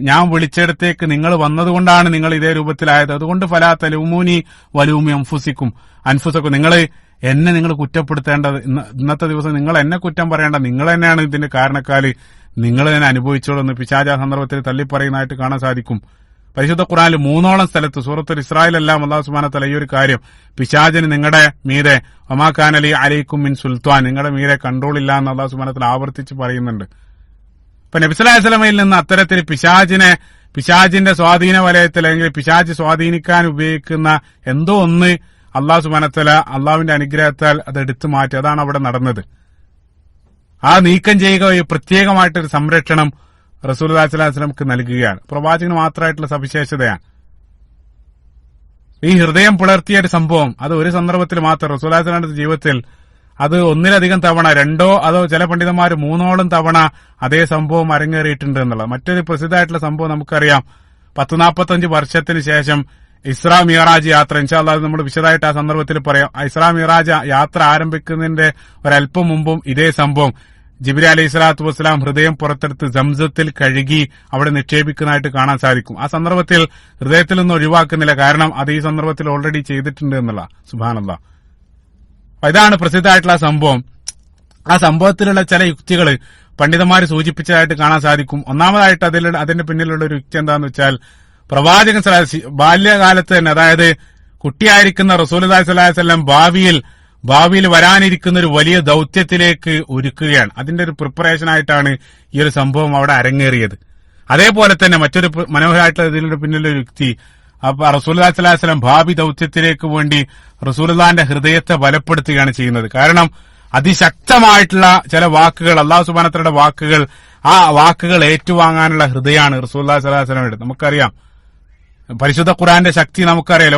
ഞാൻ വിളിച്ചിടത്തേക്ക് നിങ്ങൾ വന്നതുകൊണ്ടാണ് നിങ്ങൾ ഇതേ രൂപത്തിലായത്. അതുകൊണ്ട് ഫലാ തലൂമൂനി വലൂമി അൻഫുസക്കും, നിങ്ങൾ കുറ്റപ്പെടുത്തേണ്ടത്, ഇന്നത്തെ ദിവസം നിങ്ങൾ എന്നെ കുറ്റം പറയേണ്ട, നിങ്ങൾ തന്നെയാണ് ഇതിന്റെ കാരണക്കാര്, നിങ്ങൾ തന്നെ അനുഭവിച്ചോളൂ പിശാച് ആ സന്ദർഭത്തിൽ തള്ളിപ്പറയുന്നതായിട്ട് കാണാൻ സാധിക്കും. പരിശുദ്ധ ഖുർആനിൽ 3 സ്ഥലത്ത് സൂറത്തുൽ ഇസ്രായിലെല്ലാം അല്ലാഹു സുബ്ഹാനഹു വ തആല ഈ ഒരു കാര്യം, പിശാചിന് നിങ്ങളുടെ മീതെ വമാ കാന ലീ അലൈക്കും മിൻ സുൽത്താൻ, നിങ്ങളുടെ മീതെ കൺട്രോൾ ഇല്ല എന്ന് അല്ലാഹു സുബ്ഹാനഹു വ തആല ആവർത്തിച്ച് പറയുന്നുണ്ട്. അപ്പൊ നബി സല്ലല്ലാഹു അലൈഹി വസല്ലമയിൽ നിന്ന് അത്തരത്തിൽ പിശാചിന്റെ സ്വാധീന വലയത്തിൽ, അല്ലെങ്കിൽ പിശാച് സ്വാധീനിക്കാൻ ഉപയോഗിക്കുന്ന എന്തോ ഒന്ന് അല്ലാഹു സുബ്ഹാനഹു വ തആല അള്ളാഹുവിന്റെ അനുഗ്രഹത്താൽ അത് എടുത്തു മാറ്റി. അതാണ് അവിടെ നടന്നത്. ആ നീക്കം ചെയ്യുക പ്രത്യേകമായിട്ടൊരു സംരക്ഷണം റസൂലുള്ളാഹി സ്വല്ലല്ലാഹു അലൈഹി വസല്ലമക്ക് നൽകുകയാണ്. പ്രവാചകന് മാത്രമായിട്ടുള്ള സവിശേഷതയാണ്. ഈ ഹൃദയം പുലർത്തിയ ഒരു സംഭവം അത് ഒരു സന്ദർഭത്തിൽ മാത്രം റസൂലുള്ളാഹി സ്വല്ലല്ലാഹു അലൈഹി വസല്ലമയുടെ ജീവിതത്തിൽ അത് ഒന്നിലധികം തവണ, 2 അതോ ചില പണ്ഡിതന്മാർ 3 തവണ അതേ സംഭവം അരങ്ങേറിയിട്ടുണ്ട് എന്നുള്ളത്. മറ്റൊരു പ്രസിദ്ധമായിട്ടുള്ള സംഭവം നമുക്കറിയാം. 10-45 വർഷത്തിന് ശേഷം ഇസ്രാ മിഅ്റാജ് യാത്ര, ഇൻഷാ അല്ലാഹ് നമ്മൾ വിശദമായിട്ട് ആ സന്ദർഭത്തിൽ പറയാം. ഇസ്രാ മിഅ്റാജ് യാത്ര ആരംഭിക്കുന്നതിന്റെ ഒരല്പം മുമ്പും ഇതേ സംഭവം ജിബ്രീൽ അലൈഹി സ്വലാത്തു വസ്സലാം ഹൃദയം പുറത്തെടുത്ത് സംസത്തിൽ കഴുകി അവിടെ നിക്ഷേപിക്കുന്നതായിട്ട് കാണാൻ സാധിക്കും. ആ സന്ദർഭത്തിൽ ഹൃദയത്തിൽ നിന്ന് ഒഴിവാക്കുന്നില്ല, കാരണം അത് ഈ സന്ദർഭത്തിൽ ഓൾറെഡി ചെയ്തിട്ടുണ്ട് എന്നുള്ള. സുബ്ഹാനല്ലാഹ്. ഇതാണ് പ്രസിദ്ധമായിട്ടുള്ള സംഭവം. ആ സംഭവത്തിലുള്ള ചില യുക്തികൾ പണ്ഡിതന്മാർ സൂചിപ്പിച്ചതായിട്ട് കാണാൻ സാധിക്കും. ഒന്നാമതായിട്ട് അതിന്റെ പിന്നിലുള്ള ഒരു യുക്തി എന്താന്ന് വെച്ചാൽ, പ്രവാചകൻ ബാല്യകാലത്ത് തന്നെ, അതായത് കുട്ടിയായിരിക്കുന്ന റസൂലുള്ളാഹി സ്വല്ലല്ലാഹു അലൈഹി വസല്ലം ഭാവിയിൽ ഭാവിയിൽ വരാനിരിക്കുന്ന ഒരു വലിയ ദൌത്യത്തിലേക്ക് ഒരുക്കുകയാണ്. അതിന്റെ ഒരു പ്രിപ്പറേഷൻ ആയിട്ടാണ് ഈ ഒരു സംഭവം അവിടെ അരങ്ങേറിയത്. അതേപോലെ തന്നെ മറ്റൊരു മനോഹരമായിട്ടുള്ള ഇതിന്റെ പിന്നിലൊരു യുക്തി, അപ്പൊ റസൂലുള്ളാഹി സ്വല്ലല്ലാഹു അലൈഹി വസല്ലം ഭാവി ദൌത്യത്തിലേക്ക് വേണ്ടി റസൂലുള്ളാഹിന്റെ ഹൃദയത്തെ ബലപ്പെടുത്തുകയാണ് ചെയ്യുന്നത്. കാരണം അതിശക്തമായിട്ടുള്ള ചില വാക്കുകൾ, അല്ലാഹു സുബ്ഹാനഹു വ തആലയുടെ വാക്കുകൾ, ആ വാക്കുകൾ ഏറ്റുവാങ്ങാനുള്ള ഹൃദയമാണ് റസൂലുള്ളാഹി സ്വല്ലല്ലാഹു അലൈഹി വസല്ലമയുടെ. നമുക്കറിയാം പരിശുദ്ധ ഖുർആന്റെ ശക്തി നമുക്കറിയാം.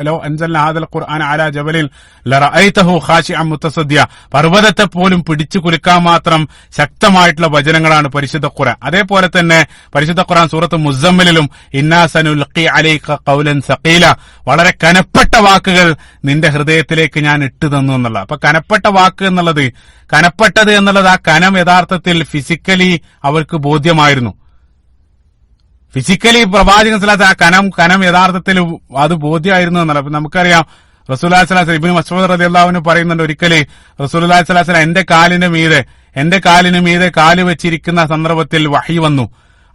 ലോ അൻസൽനാ ഹാദൽ ഖുർആന അലാ ജബലിൻ ലറഅയ്തഹു ഖാശിഅൻ മുതസദ്ദിയ. പർവ്വതത്തെ പോലും പിടിച്ചു കുലുക്കാൻ മാത്രം ശക്തമായിട്ടുള്ള വചനങ്ങളാണ് പരിശുദ്ധ ഖുർആൻ. അതേപോലെ തന്നെ പരിശുദ്ധ ഖുർആൻ സൂറത്ത് മുസമ്മിലും ഇന്നാ സനുൽഖി അലൈക ഖൗലൻ സഖീല, വളരെ കനപ്പെട്ട വാക്കുകൾ നിന്റെ ഹൃദയത്തിലേക്ക് ഞാൻ ഇട്ടു തന്നു എന്നുള്ള. അപ്പൊ കനപ്പെട്ട വാക്ക് എന്നുള്ളത്, കനപ്പെട്ടത് എന്നുള്ളത് ആ കനം യഥാർത്ഥത്തിൽ ഫിസിക്കലി അവർക്ക് ബോധ്യമായിരുന്നു. ഫിസിക്കലി പ്രവാചകൻ സ്വല്ലല്ലാഹു അലൈഹി വസല്ലം ആ കനം യഥാർത്ഥത്തിൽ അത് ബോധ്യമായിരുന്നു എന്നല്ല. അപ്പൊ നമുക്കറിയാം റസൂലുള്ളാഹി സ്വല്ലല്ലാഹു അലൈഹി വസല്ലം ഇബ്നു മസ്ഊദ് റളിയല്ലാഹു അൻഹു പറയുന്നുണ്ട്, ഒരിക്കല് റസൂലുള്ളാഹി സ്വല്ലല്ലാഹു അലൈഹി വസല്ലം എന്റെ കാലിന് മീതെ കാല് വെച്ചിരിക്കുന്ന സന്ദർഭത്തിൽ വഹി വന്നു.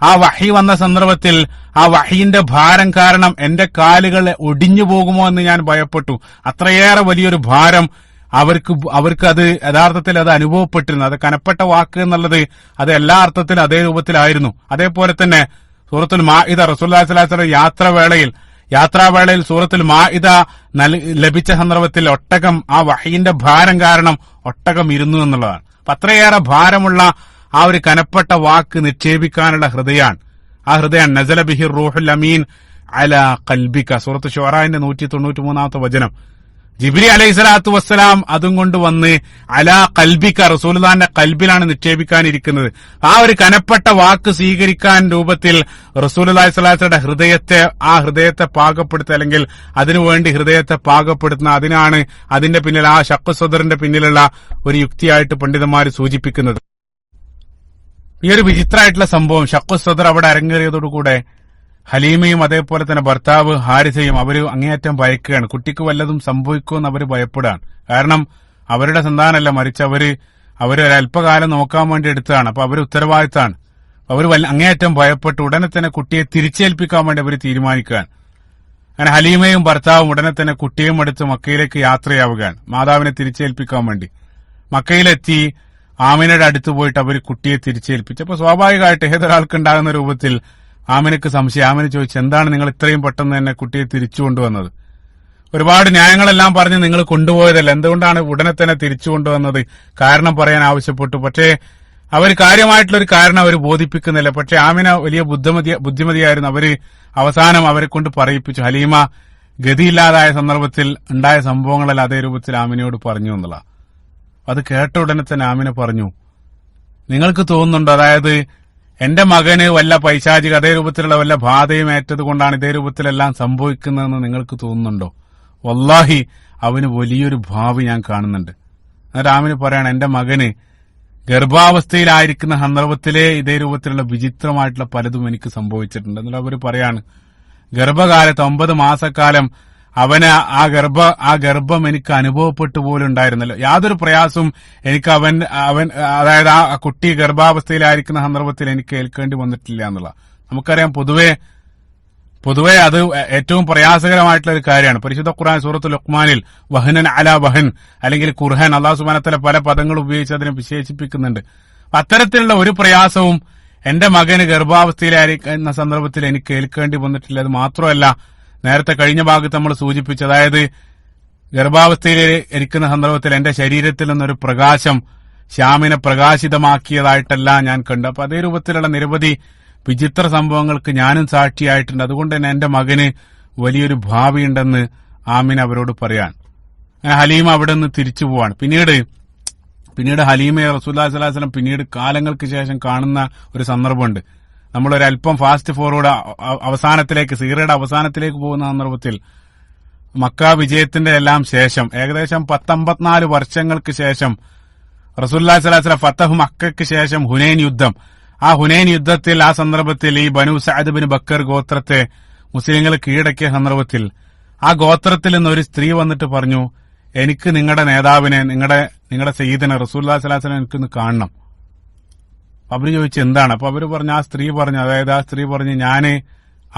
ആ വഹി വന്ന സന്ദർഭത്തിൽ ആ വഹിന്റെ ഭാരം കാരണം എന്റെ കാലുകൾ ഒടിഞ്ഞു പോകുമോ എന്ന് ഞാൻ ഭയപ്പെട്ടു. അത്രയേറെ വലിയൊരു ഭാരം അവർക്ക് അത് യഥാർത്ഥത്തിൽ അത് അനുഭവപ്പെട്ടിരുന്നു. അത് കനപ്പെട്ട വാക്ക് എന്നുള്ളത് അത് എല്ലാ അർത്ഥത്തിലും അതേ രൂപത്തിലായിരുന്നു. അതേപോലെ തന്നെ സൂറത്തുൽ മാഇദ റസൂലുള്ളാഹി സ്വല്ലല്ലാഹു അലൈഹി വസല്ലം യാത്രാവേളയിൽ സൂറത്തുൽ മാഇദ ലഭിച്ച സന്ദർഭത്തിൽ ഒട്ടകം, ആ വഹയിന്റെ ഭാരം കാരണം ഒട്ടകം ഇരുന്നു എന്നുള്ളതാണ്. അപ്പൊ അത്രയേറെ ഭാരമുള്ള ആ ഒരു കനപ്പെട്ട വാക്ക് നിക്ഷേപിക്കാനുള്ള ഹൃദയാണ്. ആ ഹൃദയം നസല ബിഹി റൂഹുൽ അമീൻ അലാ ഖൽബിക, സൂറത്ത് ശുഅറാന്റെ 193 വചനം. ജിബ്രീൽ അലൈഹി സ്വലാത്തു വസ്സലാം അതും കൊണ്ട് വന്ന് അലാ ഖൽബിക, റസൂലുള്ളാഹിന്റെ ഖൽബിലാണ് നിക്ഷേപിക്കാനിരിക്കുന്നത്. ആ ഒരു കനപ്പെട്ട വാക്ക് സ്വീകരിക്കാൻ രൂപത്തിൽ റസൂലുള്ളാഹി സ്വല്ലല്ലാഹു അലൈഹി വസല്ലം ആ ഹൃദയത്തെ പാകപ്പെടുത്തുക, അല്ലെങ്കിൽ അതിനുവേണ്ടി ഹൃദയത്തെ പാകപ്പെടുത്തുന്ന, അതിനാണ് അതിന്റെ പിന്നിൽ ആ ഷഖ്ഖു സദറിന്റെ പിന്നിലുള്ള ഒരു യുക്തിയായിട്ട് പണ്ഡിതന്മാർ സൂചിപ്പിക്കുന്നത്. ഈ ഒരു വിചിത്രമായിട്ടുള്ള സംഭവം ഷഖ്ഖു സദർ അവിടെ അരങ്ങേറിയതോടുകൂടെ ഹലീമയും അതേപോലെ തന്നെ ഭർത്താവ് ഹാരിസയും അവര് അങ്ങേയറ്റം ഭയക്കുകയാണ്. കുട്ടിക്ക് വല്ലതും സംഭവിക്കുമെന്ന് അവര് ഭയപ്പെടുകയാണ്. കാരണം അവരുടെ സന്താനമല്ല, മറിച്ച് അവര് ഒരല്പകാലം നോക്കാൻ വേണ്ടി എടുത്തതാണ്. അപ്പൊ അവര് ഉത്തരവാദിത്തമാണ്. അവർ അങ്ങേയറ്റം ഭയപ്പെട്ട് ഉടനെ തന്നെ കുട്ടിയെ തിരിച്ചേൽപ്പിക്കാൻ വേണ്ടി അവർ തീരുമാനിക്കുകയാണ്. അങ്ങനെ ഹലീമയും ഭർത്താവും ഉടനെ തന്നെ കുട്ടിയും എടുത്ത് മക്കയിലേക്ക് യാത്രയാവുകയാണ്, മാതാവിനെ തിരിച്ചേൽപ്പിക്കാൻ വേണ്ടി. മക്കയിലെത്തി ആമിനയുടെ അടുത്ത് പോയിട്ട് അവർ കുട്ടിയെ തിരിച്ചേൽപ്പിച്ചു. അപ്പൊ സ്വാഭാവികമായിട്ട് ഏതൊരാൾക്കുണ്ടാകുന്ന രൂപത്തിൽ ആമിനക്ക് സംശയം. ആമിന ചോദിച്ചു, എന്താണ് നിങ്ങൾ ഇത്രയും പെട്ടെന്ന് തന്നെ കുട്ടിയെ തിരിച്ചു കൊണ്ടുവന്നത്? ഒരുപാട് ന്യായങ്ങളെല്ലാം പറഞ്ഞ് നിങ്ങൾ കൊണ്ടുപോയതല്ല, എന്തുകൊണ്ടാണ് ഉടനെ തന്നെ തിരിച്ചു കൊണ്ടുവന്നത്? കാരണം പറയാൻ ആവശ്യപ്പെട്ടു. പക്ഷേ അവർ കാര്യമായിട്ടുള്ളൊരു കാരണം അവർ ബോധിപ്പിക്കുന്നില്ല. പക്ഷെ ആമിന വലിയ ബുദ്ധിമതിയായിരുന്നു. അവസാനം അവരെ കൊണ്ട് പറയിപ്പിച്ചു. ഹലീമ ഗതിയില്ലാതായ സന്ദർഭത്തിൽ ഉണ്ടായ സംഭവങ്ങളെല്ലാം അതേ രൂപത്തിൽ ആമിനയോട് പറഞ്ഞു എന്നുള്ള. അത് കേട്ട ഉടനെ തന്നെ ആമിന പറഞ്ഞു, നിങ്ങൾക്ക് തോന്നുന്നുണ്ടോ, അതായത് എന്റെ മകന് വല്ല പൈശാചിക അതേ രൂപത്തിലുള്ള വല്ല ബാധയും ഏറ്റത് കൊണ്ടാണ് ഇതേ രൂപത്തിലെല്ലാം സംഭവിക്കുന്നതെന്ന് നിങ്ങൾക്ക് തോന്നുന്നുണ്ടോ? വല്ലാഹി അവന് വലിയൊരു ഭാവി ഞാൻ കാണുന്നുണ്ട്. എന്നിട്ട് ആമിന് പറയാണ്, എന്റെ മകന് ഗർഭാവസ്ഥയിലായിരിക്കുന്ന സന്ദർഭത്തിലെ ഇതേ രൂപത്തിലുള്ള വിചിത്രമായിട്ടുള്ള പലതും എനിക്ക് സംഭവിച്ചിട്ടുണ്ട്. എന്നിട്ട് അവർ പറയാണ്, ഗർഭകാലത്ത് 9 മാസക്കാലം അവന് ആ ഗർഭം എനിക്ക് അനുഭവപ്പെട്ടു പോലും ഉണ്ടായിരുന്നല്ലോ. യാതൊരു പ്രയാസവും എനിക്ക് അതായത് ആ കുട്ടി ഗർഭാവസ്ഥയിലായിരിക്കുന്ന സന്ദർഭത്തിൽ എനിക്ക് ഏൽക്കേണ്ടി വന്നിട്ടില്ല എന്നുള്ള. നമുക്കറിയാം പൊതുവെ അത് ഏറ്റവും പ്രയാസകരമായിട്ടുള്ള ഒരു കാര്യമാണ്. പരിശുദ്ധ ഖുർആൻ സൂറത്തുൽ ലുഖ്മാനിൽ വഹനൻ അലാ വഹൻ, അല്ലെങ്കിൽ ഖുർആൻ അല്ലാഹു സുബ്ഹാനഹു വ തആല പല പദങ്ങൾ ഉപയോഗിച്ച് അതിനെ വിശേഷിപ്പിക്കുന്നുണ്ട്. അത്തരത്തിലുള്ള ഒരു പ്രയാസവും എന്റെ മകന് ഗർഭാവസ്ഥയിലായിരിക്കുന്ന സന്ദർഭത്തിൽ എനിക്ക് ഏൽക്കേണ്ടി വന്നിട്ടില്ല. അത് മാത്രമല്ല, നേരത്തെ കഴിഞ്ഞ ഭാഗത്ത് നമ്മൾ സൂചിപ്പിച്ചു, അതായത് ഗർഭാവസ്ഥയിൽ ഇരിക്കുന്ന സന്ദർഭത്തിൽ എന്റെ ശരീരത്തിൽ നിന്നൊരു പ്രകാശം ശ്യാമിനെ പ്രകാശിതമാക്കിയതായിട്ടല്ല ഞാൻ കണ്ടു. അപ്പൊ അതേ രൂപത്തിലുള്ള നിരവധി വിചിത്ര സംഭവങ്ങൾക്ക് ഞാനും സാക്ഷിയായിട്ടുണ്ട്. അതുകൊണ്ട് തന്നെ എന്റെ മകന് വലിയൊരു ഭാവിയുണ്ടെന്ന് ആമിന അവരോട് പറയാൻ. ഹലീമ അവിടെ നിന്ന് തിരിച്ചു പോവാണ്. പിന്നീട് ഹലീമയെ റസൂലുള്ളാഹി സ്വല്ലല്ലാഹു അലൈഹി വസല്ലം പിന്നീട് കാലങ്ങൾക്ക് ശേഷം കാണുന്ന ഒരു സന്ദർഭമുണ്ട്. നമ്മളൊരൽപ്പം ഫാസ്റ്റ് ഫോർവേഡ് അവസാനത്തിലേക്ക്, സീറയുടെ അവസാനത്തിലേക്ക് പോകുന്ന സന്ദർഭത്തിൽ മക്ക വിജയത്തിന്റെ എല്ലാം ശേഷം ഏകദേശം 54 വർഷങ്ങൾക്ക് ശേഷം റസൂലുള്ളാഹി സ്വല്ലല്ലാഹു അലൈഹി വസല്ലം ഫതഹ് മക്കയ്ക്ക് ശേഷം ഹുനൈൻ യുദ്ധം, ആ ഹുനൈൻ യുദ്ധത്തിൽ ആ സന്ദർഭത്തിൽ ഈ ബനു സഅദ് ബിൻ ബക്കർ ഗോത്രത്തെ മുസ്ലിങ്ങൾ കീഴടക്കിയ സന്ദർഭത്തിൽ ആ ഗോത്രത്തിൽ നിന്ന് ഒരു സ്ത്രീ വന്നിട്ട് പറഞ്ഞു, എനിക്ക് നിങ്ങളുടെ നേതാവിനെ, നിങ്ങളുടെ സയ്യിദിനെ റസൂലുള്ളാഹി സ്വല്ലല്ലാഹു അലൈഹി വസല്ലം എനിക്കൊന്ന് കാണണം. അവര് ചോദിച്ചു എന്താണ്? അപ്പൊ അവര് പറഞ്ഞു, ആ സ്ത്രീ പറഞ്ഞു ഞാന്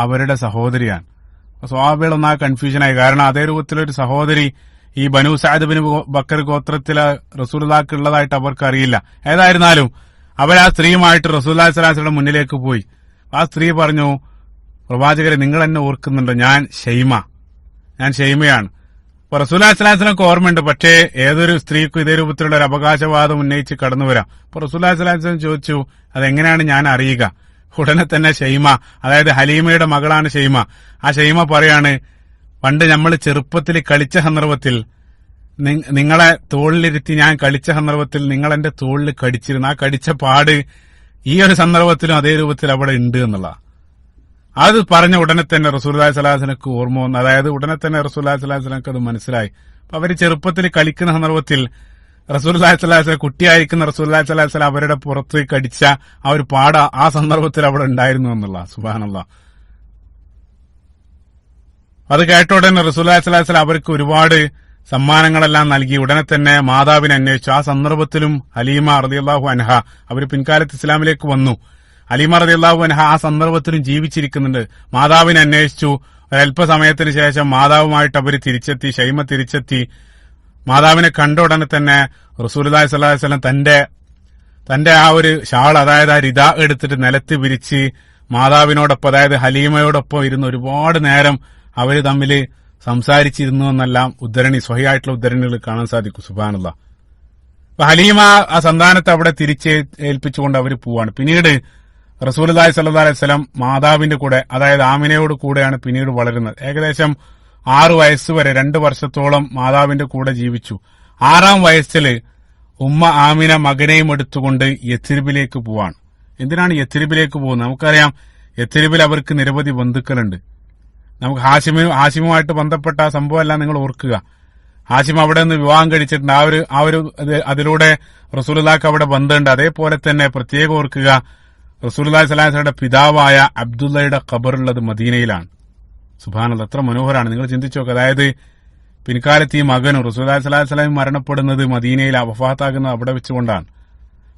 അവരുടെ സഹോദരിയാണ്. സ്വഹാബികളൊന്നാ കൺഫ്യൂഷനായി. കാരണം അതേ രൂപത്തിലൊരു സഹോദരി ഈ ബനു സഅദ് ബിൻ ബക്കർ ഗോത്രത്തിലെ റസൂലുള്ളാഹിക്ക് ഉള്ളതായിട്ട് അവർക്ക് അറിയില്ല. ഏതായിരുന്നാലും അവരാ സ്ത്രീയുമായിട്ട് റസൂലുള്ളാഹി സ്വല്ലല്ലാഹു അലൈഹി വസല്ലം മുന്നിലേക്ക് പോയി. ആ സ്ത്രീ പറഞ്ഞു, പ്രവാചകരെ, നിങ്ങൾ എന്നെ ഓർക്കുന്നുണ്ടോ? ഞാൻ ഷെയ്മയാണ്. അപ്പൊ റസൂലുള്ളാഹി സ്വല്ലല്ലാഹു അലൈഹി വസല്ലം ഓർമ്മയുണ്ട്. പക്ഷേ ഏതൊരു സ്ത്രീക്കും ഇതേ രൂപത്തിലുള്ള ഒരു അവകാശവാദം ഉന്നയിച്ച് കടന്നു വരാം. അപ്പൊ റസൂലുള്ളാഹി സ്വല്ലല്ലാഹു അലൈഹി വസല്ലം ചോദിച്ചു, അതെങ്ങനെയാണ് ഞാൻ അറിയുക? ഉടനെ തന്നെ ഷെയ്മ, അതായത് ഹലീമയുടെ മകളാണ് ഷെയ്മ. ആ ഷെയ്മ പറയാണ്, പണ്ട് നമ്മൾ ചെറുപ്പത്തിൽ കളിച്ച സന്ദർഭത്തിൽ നിങ്ങളെ തോളിലിരുത്തി ഞാൻ കളിച്ച സന്ദർഭത്തിൽ നിങ്ങൾ എന്റെ തോളിൽ കടിച്ചിരുന്നു. ആ കടിച്ച പാട് ഈ ഒരു സന്ദർഭത്തിലും അതേ രൂപത്തിൽ അവിടെ ഉണ്ട് എന്നുള്ള അത് പറഞ്ഞ ഉടനെ തന്നെ റസൂലുള്ളാഹി സ്വല്ലല്ലാഹു അലൈഹി വസല്ലമക്ക് ഓർമ്മ വന്നു. അതായത് ഉടനെ തന്നെ റസൂലുള്ളാഹി സ്വല്ലല്ലാഹു അലൈഹി വസല്ലമക്ക് അത് മനസ്സിലായി. അപ്പൊ അവര് ചെറുപ്പത്തിൽ കളിക്കുന്ന സന്ദർഭത്തിൽ റസൂലുള്ളാഹി സ്വല്ലല്ലാഹു അലൈഹി വസല്ലം, കുട്ടിയായിരിക്കുന്ന റസൂലുള്ളാഹി സ്വല്ലല്ലാഹു അലൈഹി വസല്ലം അവരുടെ പുറത്ത് കടിച്ച ആ ഒരു പാട ആ സന്ദർഭത്തിൽ അവിടെ ഉണ്ടായിരുന്നു എന്നുള്ള. സുബ്ഹാനല്ലാഹ്. അത് കേട്ട ഉടനെ റസൂലുള്ളാഹി സ്വല്ലല്ലാഹു അലൈഹി വസല്ലം അവർക്ക് ഒരുപാട് സമ്മാനങ്ങളെല്ലാം നൽകി. ഉടനെ തന്നെ മാതാവിനെ അന്വേഷിച്ചു. ആ സന്ദർഭത്തിലും ഹലീമ റളിയല്ലാഹു അൻഹ അവർ പിൻകാലത്ത് ഇസ്ലാമിലേക്ക് വന്നു. ഹലീമ റളിയല്ലാഹു അൻഹ ആ സന്ദർഭത്തിലും ജീവിച്ചിരിക്കുന്നുണ്ട്. മാതാവിനെ അന്വേഷിച്ചു. ഒരല്പസമയത്തിന് ശേഷം മാതാവുമായിട്ട് അവർ തിരിച്ചെത്തി. ഷൈമ തിരിച്ചെത്തി. മാതാവിനെ കണ്ട ഉടനെ തന്നെ റസൂലുള്ളാഹി സ്വല്ലല്ലാഹു അലൈഹി വസല്ലം തന്റെ ആ ഒരു ഷാൾ, അതായത് ആ റിദാ എടുത്തിട്ട് നിലത്ത് വിരിച്ച് മാതാവിനോടൊപ്പം, അതായത് ഹലീമയോടൊപ്പം ഇരുന്ന് ഒരുപാട് നേരം അവര് തമ്മിൽ സംസാരിച്ചിരുന്നു എന്നെല്ലാം സ്വഹീഹായിട്ടുള്ള ഉദ്ധരണികൾ കാണാൻ സാധിക്കും. സുബ്ഹാനല്ലാഹ്. അപ്പൊ ഹലീമ ആ സന്താനത്തെ അവിടെ തിരിച്ചേൽപ്പിച്ചുകൊണ്ട് അവർ പോവാണ്. പിന്നീട് റസൂലുള്ളാഹി സ്വല്ലല്ലാഹു അലൈഹി വസല്ലം മാതാവിന്റെ കൂടെ, അതായത് ആമിനയോട് കൂടെയാണ് പിന്നീട് വളരുന്നത്. ഏകദേശം 6 വയസ്സുവരെ 2 വർഷത്തോളം മാതാവിന്റെ കൂടെ ജീവിച്ചു. 6-ാം വയസ്സിൽ ഉമ്മ ആമിന മകനെയും എടുത്തുകൊണ്ട് യഥ്രിബിലേക്ക് പോവാണ്. എന്തിനാണ് യഥ്രിബിലേക്ക് പോകുന്നത്? നമുക്കറിയാം, യഥ്രിബിൽ അവർക്ക് നിരവധി ബന്ധുക്കളുണ്ട്. നമുക്ക് ഹാഷിമുമായിട്ട് ബന്ധപ്പെട്ട ആ സംഭവമെല്ലാം നിങ്ങൾ ഓർക്കുക. ഹാഷിം അവിടെ നിന്ന് വിവാഹം കഴിച്ചിട്ടുണ്ട്. അതിലൂടെ റസൂലുള്ളാഹിക്ക് അവിടെ ബന്ധമുണ്ട്. അതേപോലെ തന്നെ പ്രത്യേകം ഓർക്കുക, റസൂലുള്ളാഹി സ്വല്ലല്ലാഹു അലൈഹി വസല്ലമയുടെ പിതാവായ അബ്ദുള്ളയുടെ ഖബറുള്ളത് മദീനയിലാണ്. സുബ്ഹാനല്ലാഹ്, എത്ര മനോഹരമാണ്. നിങ്ങൾ ചിന്തിച്ചു നോക്കുക. അതായത് പിൻകാലത്ത് ഈ മകനും റസൂലുള്ളാഹി സ്വല്ലല്ലാഹു അലൈഹി വസല്ലം മരണപ്പെടുന്നത് മദീനയിൽ, വഫാത്താകുന്നത് അവിടെ വെച്ചുകൊണ്ടാണ്.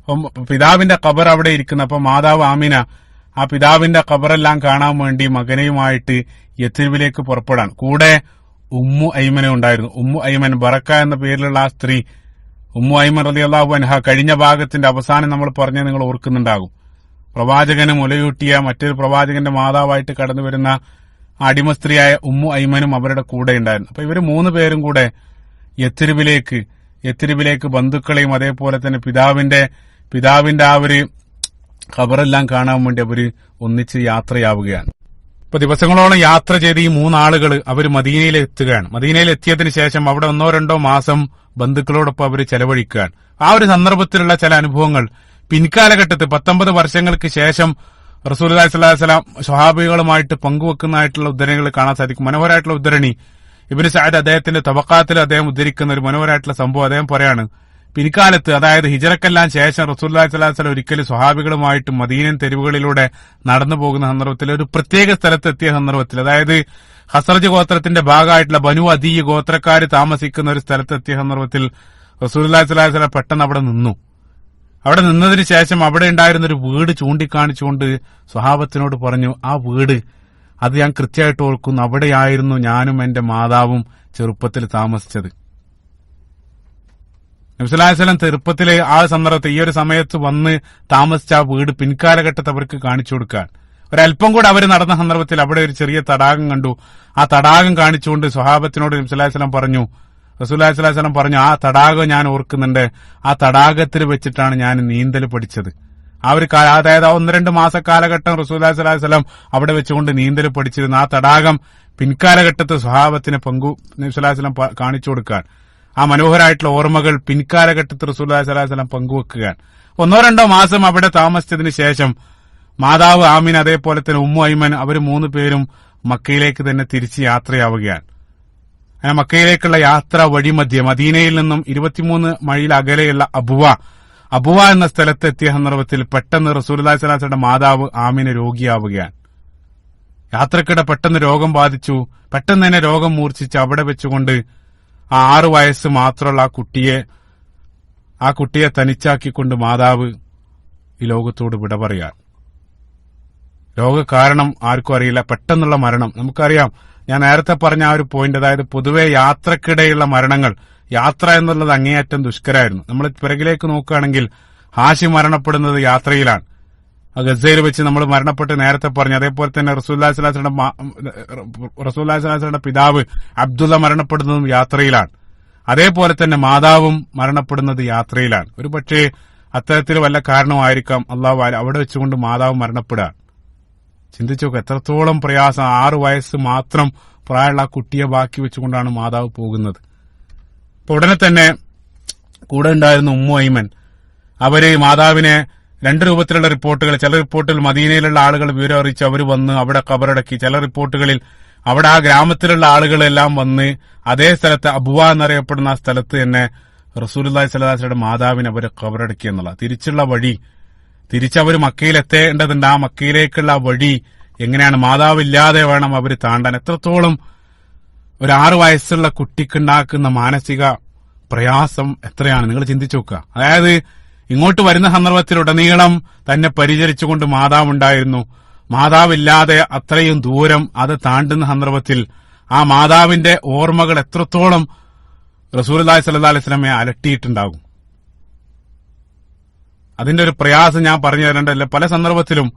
അപ്പം പിതാവിന്റെ ഖബർ അവിടെ ഇരിക്കുന്ന, അപ്പൊ മാതാവ് ആമിന ആ പിതാവിന്റെ ഖബറെല്ലാം കാണാൻ വേണ്ടി മകനെയുമായിട്ട് യഥ്രിബിലേക്ക് പുറപ്പെടാൻ. കൂടെ ഉമ്മു ഐമനും ഉണ്ടായിരുന്നു. ഉമ്മു ഐമൻ, ബറക്ക എന്ന പേരിലുള്ള ആ സ്ത്രീ, ഉമ്മു ഐമൻ റളിയല്ലാഹു അൻഹ, കഴിഞ്ഞ ഭാഗത്തിന്റെ അവസാനം നമ്മൾ പറഞ്ഞത് നിങ്ങൾ ഓർക്കുന്നുണ്ടാകും. പ്രവാചകന് മുലയൂട്ടിയ മറ്റൊരു പ്രവാചകന്റെ മാതാവായിട്ട് കടന്നു വരുന്ന അടിമ സ്ത്രീയായ ഉമ്മു ഐമനും അവരുടെ കൂടെ ഉണ്ടായിരുന്നു. അപ്പൊ ഇവര് 3 പേരും കൂടെ യഥ്രിബിലേക്ക് ബന്ധുക്കളെയും അതേപോലെ തന്നെ പിതാവിന്റെ ആ ഒരു ഖബറെല്ലാം കാണാൻ വേണ്ടി അവര് ഒന്നിച്ച് യാത്രയാവുകയാണ്. ഇപ്പൊ ദിവസങ്ങളോളം യാത്ര ചെയ്ത് ഈ 3 ആളുകൾ അവർ മദീനയിൽ എത്തുകയാണ്. മദീനയിൽ എത്തിയതിനു ശേഷം അവിടെ 1-2 മാസം ബന്ധുക്കളോടൊപ്പം അവർ ചെലവഴിക്കുകയാണ്. ആ ഒരു സന്ദർഭത്തിലുള്ള ചില അനുഭവങ്ങൾ പിൻകാലഘട്ടത്തിൽ 19 വർഷങ്ങൾക്ക് ശേഷം റസൂലുള്ളാഹി സ്വല്ലല്ലാഹു അലൈഹി വസല്ലം സ്വഹാബികളുമായിട്ട് പങ്കുവെക്കുന്നതായിട്ടുള്ള ഉദ്ധരണികൾ കാണാൻ സാധിക്കും. മനോഹരമായിട്ടുള്ള ഉദ്ധരണി ഇബ്നു സഅദ് അദ്ദേഹത്തിന്റെ തബഖാത്തിൽ അദ്ദേഹം ഉദ്ധരിക്കുന്ന ഒരു മനോഹരമായിട്ടുള്ള സംഭവം അദ്ദേഹം പറയാണ്. പിൻകാലത്ത്, അതായത് ഹിജറക്കെല്ലാം ശേഷം റസൂലുള്ളാഹി സ്വല്ലല്ലാഹു അലൈഹി വസല്ലം ഒരിക്കലും സ്വഹാബികളുമായിട്ട് മദീനൻ തെരുവുകളിലൂടെ നടന്നു പോകുന്ന സന്ദർഭത്തിൽ, ഒരു പ്രത്യേക സ്ഥലത്തെത്തിയ സന്ദർഭത്തിൽ, അതായത് ഖസ്റജ് ഗോത്രത്തിന്റെ ഭാഗമായിട്ടുള്ള ബനു അദീ ഗോത്രക്കാര് താമസിക്കുന്ന ഒരു സ്ഥലത്തെത്തിയ സന്ദർഭത്തിൽ റസൂലുള്ളാഹി സ്വല്ലല്ലാഹു അലൈഹി വസല്ലം പെട്ടെന്ന് അവിടെ നിന്നു. അവിടെ നിന്നതിന് ശേഷം അവിടെ ഉണ്ടായിരുന്ന ഒരു വീട് ചൂണ്ടിക്കാണിച്ചുകൊണ്ട് സ്വഹാബത്തിനോട് പറഞ്ഞു, ആ വീട് അത് ഞാൻ കൃത്യമായിട്ട് ഓർക്കുന്നു, അവിടെയായിരുന്നു ഞാനും എന്റെ മാതാവും ചെറുപ്പത്തിൽ താമസിച്ചത്. നബി സല്ലല്ലാഹു അലൈഹി വസല്ലം ചെറുപ്പത്തിലെ ആ സന്ദർഭത്തിൽ ഈ ഒരു സമയത്ത് വന്ന് താമസിച്ച ആ വീട് പിൻകാലഘട്ടത്തിൽ അവർക്ക് കാണിച്ചു കൊടുക്കാൻ, ഒരല്പം കൂടെ അവർ നടന്ന സന്ദർഭത്തിൽ അവിടെ ഒരു ചെറിയ തടാകം കണ്ടു. ആ തടാകം കാണിച്ചുകൊണ്ട് സ്വഹാബത്തിനോട് നബി സല്ലല്ലാഹു അലൈഹി വസല്ലം പറഞ്ഞു, റസൂലുള്ളാഹി സ്വല്ലല്ലാഹു അലൈഹി വസല്ലം പറഞ്ഞു, ആ തടാകം ഞാൻ ഓർക്കുന്നുണ്ട്, ആ തടാകത്തിൽ വെച്ചിട്ടാണ് ഞാൻ നീന്തൽ പഠിച്ചത്. ആ ഒരു അതായത് 1-2 മാസ കാലഘട്ടം റസൂലുള്ളാഹി സ്വല്ലല്ലാഹു അലൈഹി വസല്ലം അവിടെ വെച്ചുകൊണ്ട് നീന്തൽ പഠിച്ചിരുന്നു. ആ തടാകം പിൻകാലഘട്ടത്തിൽ സ്വഹാബത്തിന് നബി സല്ലല്ലാഹു അലൈഹി വസല്ലം കാണിച്ചു കൊടുക്കാൻ, ആ മനോഹരമായിട്ടുള്ള ഓർമ്മകൾ പിൻകാലഘട്ടത്തിൽ റസൂലുള്ളാഹി സ്വല്ലല്ലാഹു അലൈഹി വസല്ലം പങ്കുവെക്കുകയാണ്. 1-2 മാസം അവിടെ താമസിച്ചതിന് ശേഷം മാതാവ് ആമിന അതേപോലെ തന്നെ ഉമ്മു ഐമൻ അവർ 3 പേരും മക്കയിലേക്ക് തന്നെ തിരിച്ച് യാത്രയാവുകയാണ്. അങ്ങനെ മക്കയിലേക്കുള്ള യാത്ര വഴിമധ്യേ മദീനയിൽ നിന്നും 23 മൈൽ അകലെയുള്ള അബുവ എന്ന സ്ഥലത്ത് എത്തിയ സന്ദർഭത്തിൽ പെട്ടെന്ന് റസൂലുള്ളാഹി സ്വല്ലല്ലാഹു അലൈഹി വസല്ലം മാതാവ് ആമിന രോഗിയാവുകയാണ്. യാത്രക്കിടെ പെട്ടെന്ന് രോഗം ബാധിച്ചു. പെട്ടെന്ന് തന്നെ രോഗം മൂർച്ഛിച്ച് അവിടെ വെച്ചുകൊണ്ട് ആ 6 വയസ്സ് മാത്രമുള്ള ആ കുട്ടിയെ തനിച്ചാക്കിക്കൊണ്ട് മാതാവ് ഈ ലോകത്തോട് വിട പറയാൻ. രോഗകാരണം ആർക്കും അറിയില്ല. പെട്ടെന്നുള്ള മരണം. നമുക്കറിയാം, ഞാൻ നേരത്തെ പറഞ്ഞ ആ ഒരു പോയിന്റ്, അതായത് പൊതുവെ യാത്രക്കിടെയുള്ള മരണങ്ങൾ, യാത്ര എന്നുള്ളത് അങ്ങേയറ്റം ദുഷ്കരമായിരുന്നു. നമ്മൾ പിറകിലേക്ക് നോക്കുകയാണെങ്കിൽ ഹാഷിം മരണപ്പെടുന്നത് യാത്രയിലാണ്. ഗസയിൽ വെച്ച് നമ്മൾ മരണപ്പെട്ട് നേരത്തെ പറഞ്ഞു. അതേപോലെ തന്നെ റസൂലുള്ളാഹി സ്വല്ലല്ലാഹു അലൈഹി വസല്ലം പിതാവ് അബ്ദുള്ള മരണപ്പെടുന്നതും യാത്രയിലാണ്. അതേപോലെ തന്നെ മാതാവും മരണപ്പെടുന്നത് യാത്രയിലാണ്. ഒരു പക്ഷേ അത്തരത്തിൽ വല്ല കാരണമായിരിക്കാം അള്ളാഹു അവിടെ വെച്ചുകൊണ്ട് മാതാവ് മരണപ്പെടുക. ചിന്തിച്ചു നോക്കുക, എത്രത്തോളം പ്രയാസം. 6 വയസ്സ് മാത്രം പ്രായമുള്ള ആ കുട്ടിയെ ബാക്കി വെച്ചുകൊണ്ടാണ് മാതാവ് പോകുന്നത്. അപ്പൊ ഉടനെ തന്നെ കൂടെ ഉണ്ടായിരുന്ന ഉമ്മു ഐമൻ, അവര് മാതാവിനെ 2 രൂപത്തിലുള്ള റിപ്പോർട്ടുകൾ, ചില റിപ്പോർട്ടിൽ മദീനയിലുള്ള ആളുകൾ വിവരം അറിയിച്ച് അവർ വന്ന് അവിടെ ഖബറടക്കി. ചില റിപ്പോർട്ടുകളിൽ അവിടെ ആ ഗ്രാമത്തിലുള്ള ആളുകളെല്ലാം വന്ന് അതേ സ്ഥലത്ത് അബുവ എന്നറിയപ്പെടുന്ന ആ സ്ഥലത്ത് തന്നെ റസൂലുള്ളാഹി സ്വല്ലല്ലാഹു അലൈഹി വസല്ലം മാതാവിനെ അവരെ ഖബറടക്കി എന്നുള്ള തിരിച്ചുള്ള വഴി, തിരിച്ചവർ മക്കയിൽ എത്തേണ്ടതുണ്ട്. ആ മക്കയിലേക്കുള്ള വഴി എങ്ങനെയാണ്, മാതാവില്ലാതെ വേണം അവർ താണ്ടാൻ. എത്രത്തോളം ഒരു 6 വയസ്സുള്ള കുട്ടിക്കുണ്ടാക്കുന്ന മാനസിക പ്രയാസം എത്രയാണ് നിങ്ങൾ ചിന്തിച്ചു നോക്കുക. അതായത് ഇങ്ങോട്ട് വരുന്ന സന്ദർഭത്തിലുടനീളം തന്നെ പരിചരിച്ചുകൊണ്ട് മാതാവുണ്ടായിരുന്നു. മാതാവില്ലാതെ അത്രയും ദൂരം അത് താണ്ടുന്ന സന്ദർഭത്തിൽ ആ മാതാവിന്റെ ഓർമ്മകൾ എത്രത്തോളം റസൂലുള്ളാഹി സ്വല്ലല്ലാഹു അലൈഹി വസല്ലമയെ അലട്ടിയിട്ടുണ്ടാകും. അതിന്റെ ഒരു പ്രയാസം ഞാൻ പറഞ്ഞു തരേണ്ടതല്ല. പല സന്ദർഭത്തിലും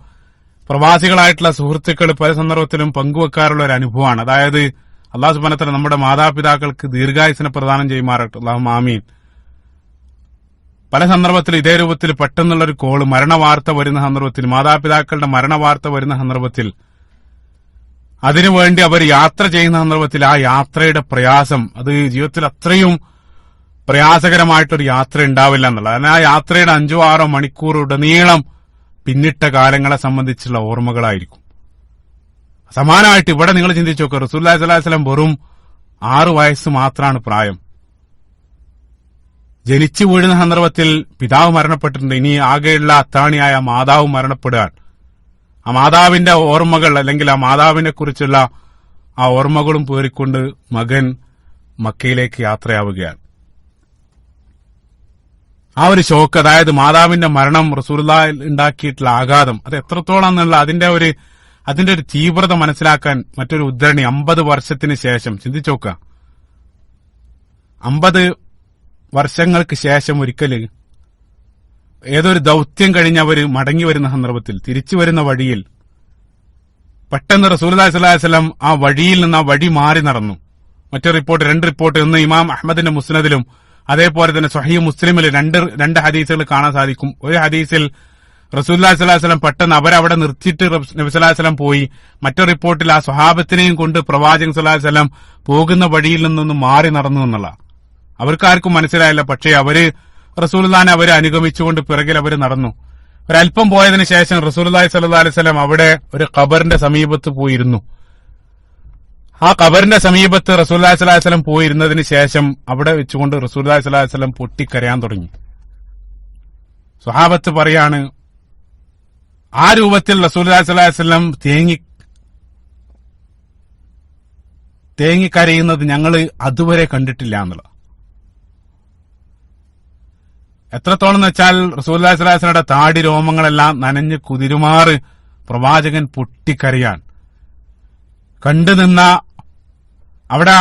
പ്രവാസികളായിട്ടുള്ള സുഹൃത്തുക്കൾ പല സന്ദർഭത്തിലും പങ്കുവെക്കാറുള്ള ഒരു അനുഭവമാണ്. അതായത് അല്ലാഹു സുബ്ഹാനഹു വ തആല നമ്മുടെ മാതാപിതാക്കൾക്ക് ദീർഘായുസിനെ പ്രദാനം ചെയ്യുമാറാകട്ടെ, അല്ലാഹുമ്മ ആമീൻ. പല സന്ദർഭത്തിൽ ഇതേ രൂപത്തിൽ പെട്ടെന്നുള്ളൊരു കോള്, മരണവാർത്ത വരുന്ന സന്ദർഭത്തിൽ, മാതാപിതാക്കളുടെ മരണവാർത്ത വരുന്ന സന്ദർഭത്തിൽ, അതിനുവേണ്ടി അവർ യാത്ര ചെയ്യുന്ന സന്ദർഭത്തിൽ ആ യാത്രയുടെ പ്രയാസം, അത് ജീവിതത്തിൽ അത്രയും പ്രയാസകരമായിട്ടൊരു യാത്ര ഉണ്ടാവില്ല എന്നുള്ളത്. കാരണം ആ യാത്രയുടെ 5-6 മണിക്കൂർ ഉടനീളം പിന്നിട്ട കാലങ്ങളെ സംബന്ധിച്ചുള്ള ഓർമ്മകളായിരിക്കും. സമാനമായിട്ട് ഇവിടെ നിങ്ങൾ ചിന്തിച്ചു നോക്കുക, റസൂലുള്ളാഹി സ്വല്ലല്ലാഹു അലൈഹി വസല്ലം വെറും 6 വയസ്സ് മാത്രമാണ് പ്രായം. ജനിച്ചു വീഴുന്ന സന്ദർഭത്തിൽ പിതാവ് മരണപ്പെട്ടിട്ടുണ്ട്. ഇനി ആകെയുള്ള അത്താണിയായ മാതാവ് മരണപ്പെടുകയാണ്. ആ മാതാവിന്റെ ഓർമ്മകൾ, അല്ലെങ്കിൽ ആ മാതാവിനെ കുറിച്ചുള്ള ആ ഓർമ്മകളും പേറിക്കൊണ്ട് മകൻ മക്കയിലേക്ക് യാത്രയാവുകയാണ്. ആ ഒരു ഷോക്ക്, അതായത് മാതാവിന്റെ മരണം റസൂലുള്ളാഹി ഉണ്ടാക്കിയിട്ടുള്ള ആഘാതം, അത് എത്രത്തോളം എന്നുള്ള അതിന്റെ ഒരു തീവ്രത മനസ്സിലാക്കാൻ മറ്റൊരു ഉദ്ധരണി. 50 വർഷത്തിന് ശേഷം ചിന്തിച്ചു നോക്കുക, 50 വർഷങ്ങൾക്ക് ശേഷം ഒരിക്കല് ഏതൊരു ദൌത്യം കഴിഞ്ഞവര് മടങ്ങി വരുന്ന സന്ദർഭത്തിൽ തിരിച്ചു വരുന്ന വഴിയിൽ പെട്ടെന്ന് റസൂലുള്ളാഹി സ്വല്ലല്ലാഹു അലൈഹി വസല്ലം ആ വഴിയിൽ നിന്ന് ആ വഴി മാറി നടന്നു. മറ്റൊരു റിപ്പോർട്ട്, 2 റിപ്പോർട്ട്, ഒന്ന് ഇമാം അഹ്മദിന്റെ മുസ്നദിലും അതേപോലെ തന്നെ സ്വഹീഹ് മുസ്ലിമിൽ രണ്ട് ഹദീസുകൾ കാണാൻ സാധിക്കും. ഒരു ഹദീസിൽ റസൂലുള്ളാഹി സ്വല്ലല്ലാഹു അലൈഹി വസല്ലം പെട്ടെന്ന് അവരവിടെ നിർത്തിയിട്ട് നബി സല്ലല്ലാഹു അലൈഹി വസല്ലം പോയി. മറ്റൊരു റിപ്പോർട്ടിൽ ആ സ്വഹാബത്തിനെയും കൊണ്ട് പ്രവാചകൻ സല്ലല്ലാഹു അലൈഹി വസല്ലം പോകുന്ന വഴിയിൽ നിന്നൊന്ന് മാറി നടന്നു എന്നുള്ള. അവർക്കാർക്കും മനസ്സിലായില്ല. പക്ഷേ അവര് റസൂലുള്ളാഹിനെ അവരെ അനുഗമിച്ചുകൊണ്ട് പിറകിൽ അവര് നടന്നു. ഒരല്പം പോയതിനു ശേഷം റസൂലുള്ളാഹി സ്വല്ലല്ലാഹു അലൈഹി വസല്ലം അവിടെ ഒരു ഖബറിന്റെ സമീപത്ത് പോയിരുന്നു. ആ ഖബറിന്റെ സമീപത്ത് റസൂലുള്ളാഹി സ്വല്ലല്ലാഹു അലൈഹി വസല്ലം പോയിരുന്നതിന് ശേഷം അവിടെ വെച്ചുകൊണ്ട് റസൂലുള്ളാഹി സ്വല്ലല്ലാഹു അലൈഹി വസല്ലം പൊട്ടിക്കരയാൻ തുടങ്ങി. സ്വഹാബത്ത് പറയാണ്, ആ രൂപത്തിൽ റസൂലുള്ളാഹി സ്വല്ലല്ലാഹു അലൈഹി വസല്ലം തേങ്ങിക്കരയുന്നത് ഞങ്ങൾ അതുവരെ കണ്ടിട്ടില്ല എന്നുള്ള. എത്രത്തോളം എന്ന് വെച്ചാൽ റസൂലുള്ളാഹി സ്വല്ലല്ലാഹു അലൈഹി വസല്ലമയുടെ താടി രോമങ്ങളെല്ലാം നനഞ്ഞ് കുതിരുമാറ് പ്രവാചകൻ പൊട്ടിക്കരയാൻ കണ്ടുനിന്ന അവിടെ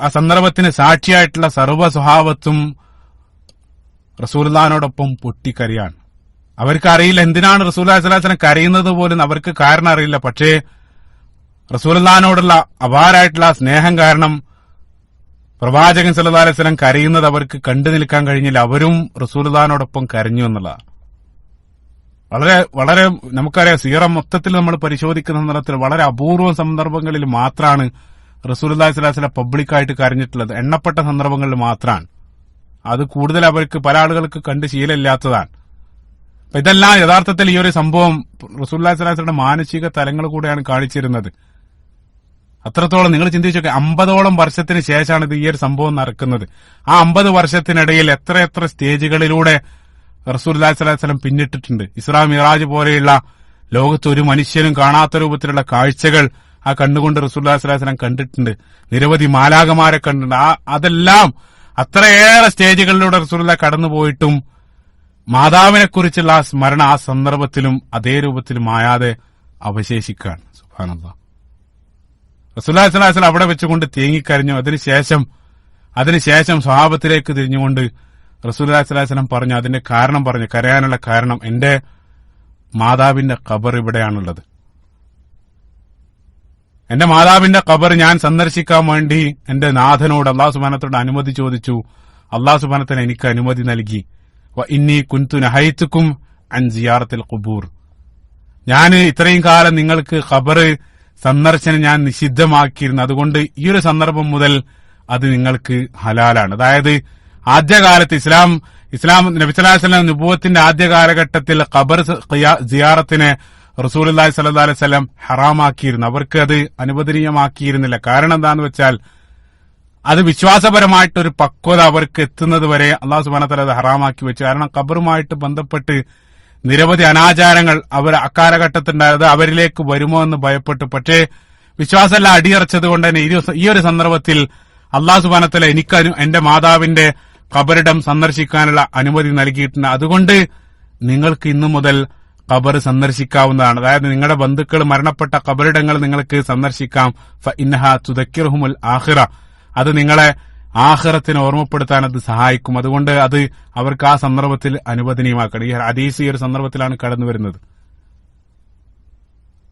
ആ സന്ദർഭത്തിന് സാക്ഷിയായിട്ടുള്ള സർവ്വ സ്വഹാബത്തും റസൂലുള്ളാഹിനോടൊപ്പം പൊട്ടിക്കരയാണ്. അവർക്കറിയില്ല എന്തിനാണ് റസൂലുള്ളാഹി സ്വല്ലല്ലാഹു അലൈഹി വസല്ലം കരയുന്നത് പോലും അവർക്ക് കാരണം അറിയില്ല. പക്ഷേ റസൂലുള്ളാഹിനോടുള്ള അപാരമായിട്ടുള്ള സ്നേഹം കാരണം പ്രവാചകൻ സല്ലല്ലാഹു അലൈഹി വസല്ലം കരയുന്നത് അവർക്ക് കണ്ടു നിൽക്കാൻ കഴിഞ്ഞില്ല. അവരും റസൂലുള്ളാഹിനോടൊപ്പം കരഞ്ഞു എന്നുള്ളതാണ്. വളരെ വളരെ നമുക്കറിയാം, സീറ മൊത്തത്തിൽ നമ്മൾ പരിശോധിക്കുന്ന സന്ദർഭത്തിൽ വളരെ അപൂർവം സന്ദർഭങ്ങളിൽ മാത്രമാണ് റസൂലുള്ളാഹി സ്വല്ലല്ലാഹു അലൈഹി വസല്ലം പബ്ലിക്കായിട്ട് കരഞ്ഞിട്ടുള്ളത്. എണ്ണപ്പെട്ട സന്ദർഭങ്ങളിൽ മാത്രമാണ്. അത് കൂടുതൽ അവർക്ക് പല ആളുകൾക്ക് കണ്ട് ശീലമില്ലാത്തതാണ്. അപ്പൊ ഇതെല്ലാം യഥാർത്ഥത്തിൽ ഈ ഒരു സംഭവം റസൂലുള്ളാഹി സ്വല്ലല്ലാഹു അലൈഹി വസല്ലം മാനസിക തലങ്ങൾ കൂടെയാണ് കാണിച്ചിരുന്നത്. അത്രത്തോളം നിങ്ങൾ ചിന്തിച്ചൊക്കെ 50ഓളം വർഷത്തിന് ശേഷമാണ് ഇത് ഈ ഒരു സംഭവം നടക്കുന്നത്. ആ 50 വർഷത്തിനിടയിൽ എത്ര സ്റ്റേജുകളിലൂടെ റസൂലുള്ളാഹി സ്വല്ലല്ലാഹു അലൈഹി വസല്ലം പിന്നിട്ടിട്ടുണ്ട്. ഇസ്രാ മിറാജ് പോലെയുള്ള ലോകത്ത് ഒരു മനുഷ്യനും കാണാത്ത രൂപത്തിലുള്ള കാഴ്ചകൾ ആ കണ്ടുകൊണ്ട് റസൂലുള്ളാഹി സ്വല്ലല്ലാഹു അലൈഹി വസല്ലം കണ്ടിട്ടുണ്ട്. നിരവധി മാലാഖമാരെ കണ്ടിട്ടുണ്ട്. അതെല്ലാം അത്രയേറെ സ്റ്റേജുകളിലൂടെ റസൂലുള്ളാഹി കടന്നുപോയിട്ടും മാതാവിനെ കുറിച്ചുള്ള ആ സ്മരണ ആ സന്ദർഭത്തിലും അതേ രൂപത്തിൽ മായാതെ അവശേഷിക്കുകയാണ്. സുബ്ഹാനല്ലാഹ്. റസൂലുള്ളാഹി സ്വല്ലല്ലാഹു അലൈഹി വസല്ലം അവിടെ വെച്ചുകൊണ്ട് തേങ്ങിക്കരഞ്ഞു. അതിനുശേഷം സ്വഹാബത്തിലേക്ക് തിരിഞ്ഞുകൊണ്ട് റസൂലുള്ളാഹി സ്വല്ലല്ലാഹു അലൈഹി വസല്ലം പറഞ്ഞു, അതിന്റെ കാരണം പറഞ്ഞു, കരയാനുള്ള കാരണം, എന്റെ മാതാവിന്റെ ഖബർ ഇവിടെയാണുള്ളത്. എന്റെ മാതാവിന്റെ ഖബർ ഞാൻ സന്ദർശിക്കാൻ വേണ്ടി എന്റെ നാഥനോട് അല്ലാഹു സുബ്ഹാനഹു വ തആലയോട് അനുമതി ചോദിച്ചു. അല്ലാഹു സുബ്ഹാനഹു വ തആല എനിക്ക് അനുമതി നൽകി. വ ഇന്നി കുൻതു നഹൈതുകും അൻ സിയാറത്തിൽ ഖുബൂർ, ഞാൻ ഇത്രയും കാലം നിങ്ങൾക്ക് ഖബർ സന്ദർശനം ഞാൻ നിഷിദ്ധമാക്കിയിരുന്നു. അതുകൊണ്ട് ഈ ഒരു സന്ദർഭം മുതൽ അത് നിങ്ങൾക്ക് ഹലാലാണ്. അതായത് ആദ്യകാലത്ത് ഇസ്ലാം നബി സല്ലല്ലാഹു അലൈഹി വസല്ലം നുബുവത്തിന്റെ ആദ്യ കാലഘട്ടത്തിൽ ഖബർ സിയാറത്തിനെ റസൂലുള്ളാഹി സ്വല്ലല്ലാഹു അലൈഹി വസല്ലം ഹറാമാക്കിയിരുന്നു. അവർക്ക് അത് അനുവദനീയമാക്കിയിരുന്നില്ല. കാരണം എന്താണെന്ന് വെച്ചാൽ അത് വിശ്വാസപരമായിട്ടൊരു പക്വത അവർക്ക് എത്തുന്നത് വരെ അല്ലാഹു സുബ്ഹാനഹു വ തആല അത് ഹറാമാക്കി വെച്ചു. കാരണം ഖബറുമായിട്ട് ബന്ധപ്പെട്ട് നിരവധി അനാചാരങ്ങൾ അവർ അക്കാലഘട്ടത്തിലുണ്ടായത് അവരിലേക്ക് വരുമോ എന്ന് ഭയപ്പെട്ടു. പക്ഷേ വിശ്വാസമെല്ലാം അടിയറച്ചത് കൊണ്ട് തന്നെ ഈ ഒരു സന്ദർഭത്തിൽ അല്ലാഹു സുബ്ഹാനഹു വ തആല എനിക്ക് എന്റെ മാതാവിന്റെ ഖബറിടം സന്ദർശിക്കാനുള്ള അനുമതി നൽകിയിട്ടുണ്ട്. അതുകൊണ്ട് നിങ്ങൾക്ക് ഇന്നു മുതൽ ഖബർ സന്ദർശിക്കാവുന്നതാണ്. അതായത് നിങ്ങളുടെ ബന്ധുക്കൾ മരണപ്പെട്ട ഖബറിടങ്ങൾ നിങ്ങൾക്ക് സന്ദർശിക്കാം. ഫഇന്നഹാ തുദക്കിറുഹുൽ ആഖിറ, അത് നിങ്ങളെ ആഖിറത്തിനെ ഓർമ്മപ്പെടുത്താൻ അത് സഹായിക്കും. അതുകൊണ്ട് അത് അവർക്ക് ആ സന്ദർഭത്തിൽ അനുവദനീയമാക്കണം. ഈ ഹദീസ് ഈ ഒരു സന്ദർഭത്തിലാണ് കടന്നു വരുന്നത്.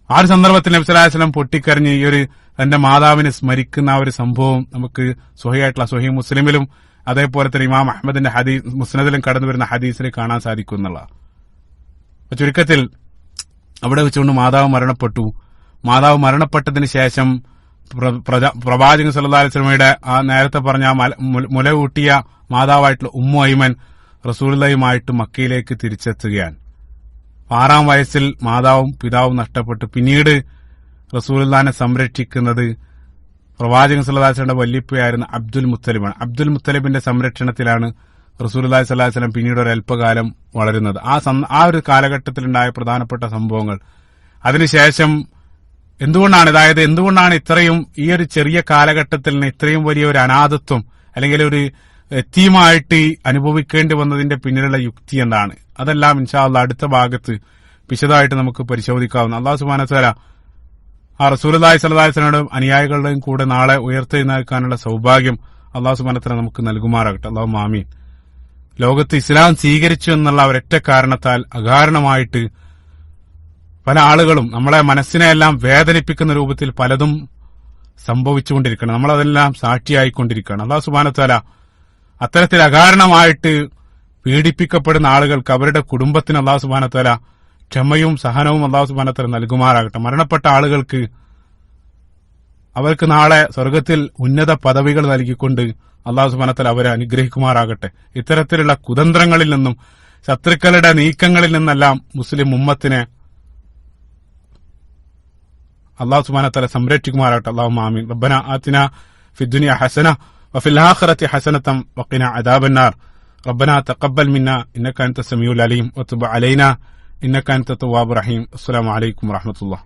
ആ ഒരു സന്ദർഭത്തിൽ നബി സല്ലല്ലാഹു അലൈഹി വസല്ലം പൊട്ടിക്കരഞ്ഞ് ഈ ഒരു തന്റെ മാതാവിനെ സ്മരിക്കുന്ന ആ ഒരു സംഭവം നമുക്ക് സ്വഹീഹായിട്ടുള്ള സ്വഹീഹ് മുസ്ലിമിലും അതേപോലെ തന്നെ ഇമാം അഹ്മദിന്റെ ഹദീസ് മുസ്നദിലും കടന്നു വരുന്ന ഹദീസിൽ കാണാൻ സാധിക്കും എന്നുള്ള. ചുരുക്കത്തിൽ അവിടെ വെച്ചുകൊണ്ട് മാതാവ് മരണപ്പെട്ടു. മാതാവ് മരണപ്പെട്ടതിന് ശേഷം പ്രവാചകൻ സല്ലല്ലാഹു അലൈഹി വസല്ലമയുടെ ആ നേരത്തെ പറഞ്ഞ മുല കൂട്ടിയ മാതാവായിട്ടുള്ള ഉമ്മു ഐമൻ റസൂലുള്ളാഹിയുമായിട്ട് മക്കയിലേക്ക് തിരിച്ചെത്തുകയാണ്. 6-ാം വയസ്സിൽ മാതാവും പിതാവും നഷ്ടപ്പെട്ടു. പിന്നീട് റസൂലുള്ളാഹിനെ സംരക്ഷിക്കുന്നത് പ്രവാചകൻ സല്ലല്ലാഹു അലൈഹി വസല്ലമയുടെ വല്യപ്പയായിരുന്ന അബ്ദുൽ മുത്തലിബാണ്. അബ്ദുൽ മുത്തലിബിന്റെ സംരക്ഷണത്തിലാണ് റസൂലുള്ളാഹി സ്വല്ലല്ലാഹു അലൈഹി വസല്ലം പിന്നീട് ഒരു അല്പകാലം വളരുന്നത്. ആ ഒരു കാലഘട്ടത്തിലുണ്ടായ പ്രധാനപ്പെട്ട സംഭവങ്ങൾ. അതിനുശേഷം എന്തുകൊണ്ടാണ് ഇത്രയും ഈ ഒരു ചെറിയ കാലഘട്ടത്തിൽ നിന്ന് ഇത്രയും വലിയ ഒരു അനാഥത്വം അല്ലെങ്കിൽ ഒരു യതീമായിട്ട് അനുഭവിക്കേണ്ടി വന്നതിന്റെ പിന്നിലുള്ള യുക്തി എന്താണ്? അതെല്ലാം ഇൻഷാ അല്ലാഹ് അടുത്ത ഭാഗത്ത് വിശദമായിട്ട് നമുക്ക് പരിശോധിക്കാവുന്ന. അല്ലാഹു സുബ്ഹാനഹു വ തആല ആ റസൂലുള്ളാഹി സ്വല്ലല്ലാഹു അലൈഹി വസല്ലമയുടെയും അനുയായികളുടെയും കൂടെ നാളെ ഉയർത്തെഴുന്നേൽക്കാനുള്ള സൗഭാഗ്യം അല്ലാഹു സുബ്ഹാനഹു വ തആല നമുക്ക് നൽകുമാറാകട്ടെ. അല്ലാഹുമ്മ ആമീൻ. ലോകത്ത് ഇസ്ലാം സ്വീകരിച്ചു എന്നുള്ള ഒരൊറ്റ കാരണത്താൽ അകാരണമായിട്ട് പല ആളുകളും നമ്മളെ മനസ്സിനെയെല്ലാം വേദനിപ്പിക്കുന്ന രൂപത്തിൽ പലതും സംഭവിച്ചുകൊണ്ടിരിക്കണം. നമ്മളതെല്ലാം സാക്ഷിയായിക്കൊണ്ടിരിക്കുകയാണ്. അല്ലാഹു സുബ്ഹാനഹു വ തആല അത്തരത്തിൽ അകാരണമായിട്ട് പീഡിപ്പിക്കപ്പെടുന്ന ആളുകൾക്ക് അവരുടെ കുടുംബത്തിന് അല്ലാഹു സുബ്ഹാനഹു വ തആല ക്ഷമയും സഹനവും അല്ലാഹു സുബ്ഹാനഹു വ തആല നൽകുമാറാകട്ടെ. മരണപ്പെട്ട ആളുകൾക്ക് അവർക്ക് നാളെ സ്വർഗത്തിൽ ഉന്നത പദവികൾ നൽകിക്കൊണ്ട് അല്ലാഹു സുബ്ഹാനഹു വ തആല അവരെ അനുഗ്രഹിക്കുമാറാകട്ടെ. ഇത്തരത്തിലുള്ള കുതന്ത്രങ്ങളിൽ നിന്നും ശത്രുക്കളുടെ നീക്കങ്ങളിൽ നിന്നെല്ലാം മുസ്ലിം ഉമ്മത്തിനെ അല്ലാഹു സുബ്ഹാനഹു വ തആല സംരക്ഷിക്കുമാറാകട്ടെ. അല്ലാഹുമ്മ ആമീൻ. റബ്ബനാ ആതിനാ ഫിദ്ദുനിയ ഹസന വഫിൽ ആഖിറതി ഹസനതൻ വഖിനാ അദാബന്നാർ. റബ്ബനാ തഖബ്ബൽ മിന്നാ ഇന്നക അൻത സമീഉൽ അലീം വതുബ് അലൈനാ ഇന്നക അൻത തവ്വാബുർ റഹീം. അസ്സലാമു അലൈക്കും വറഹ്മത്തുള്ളാഹി.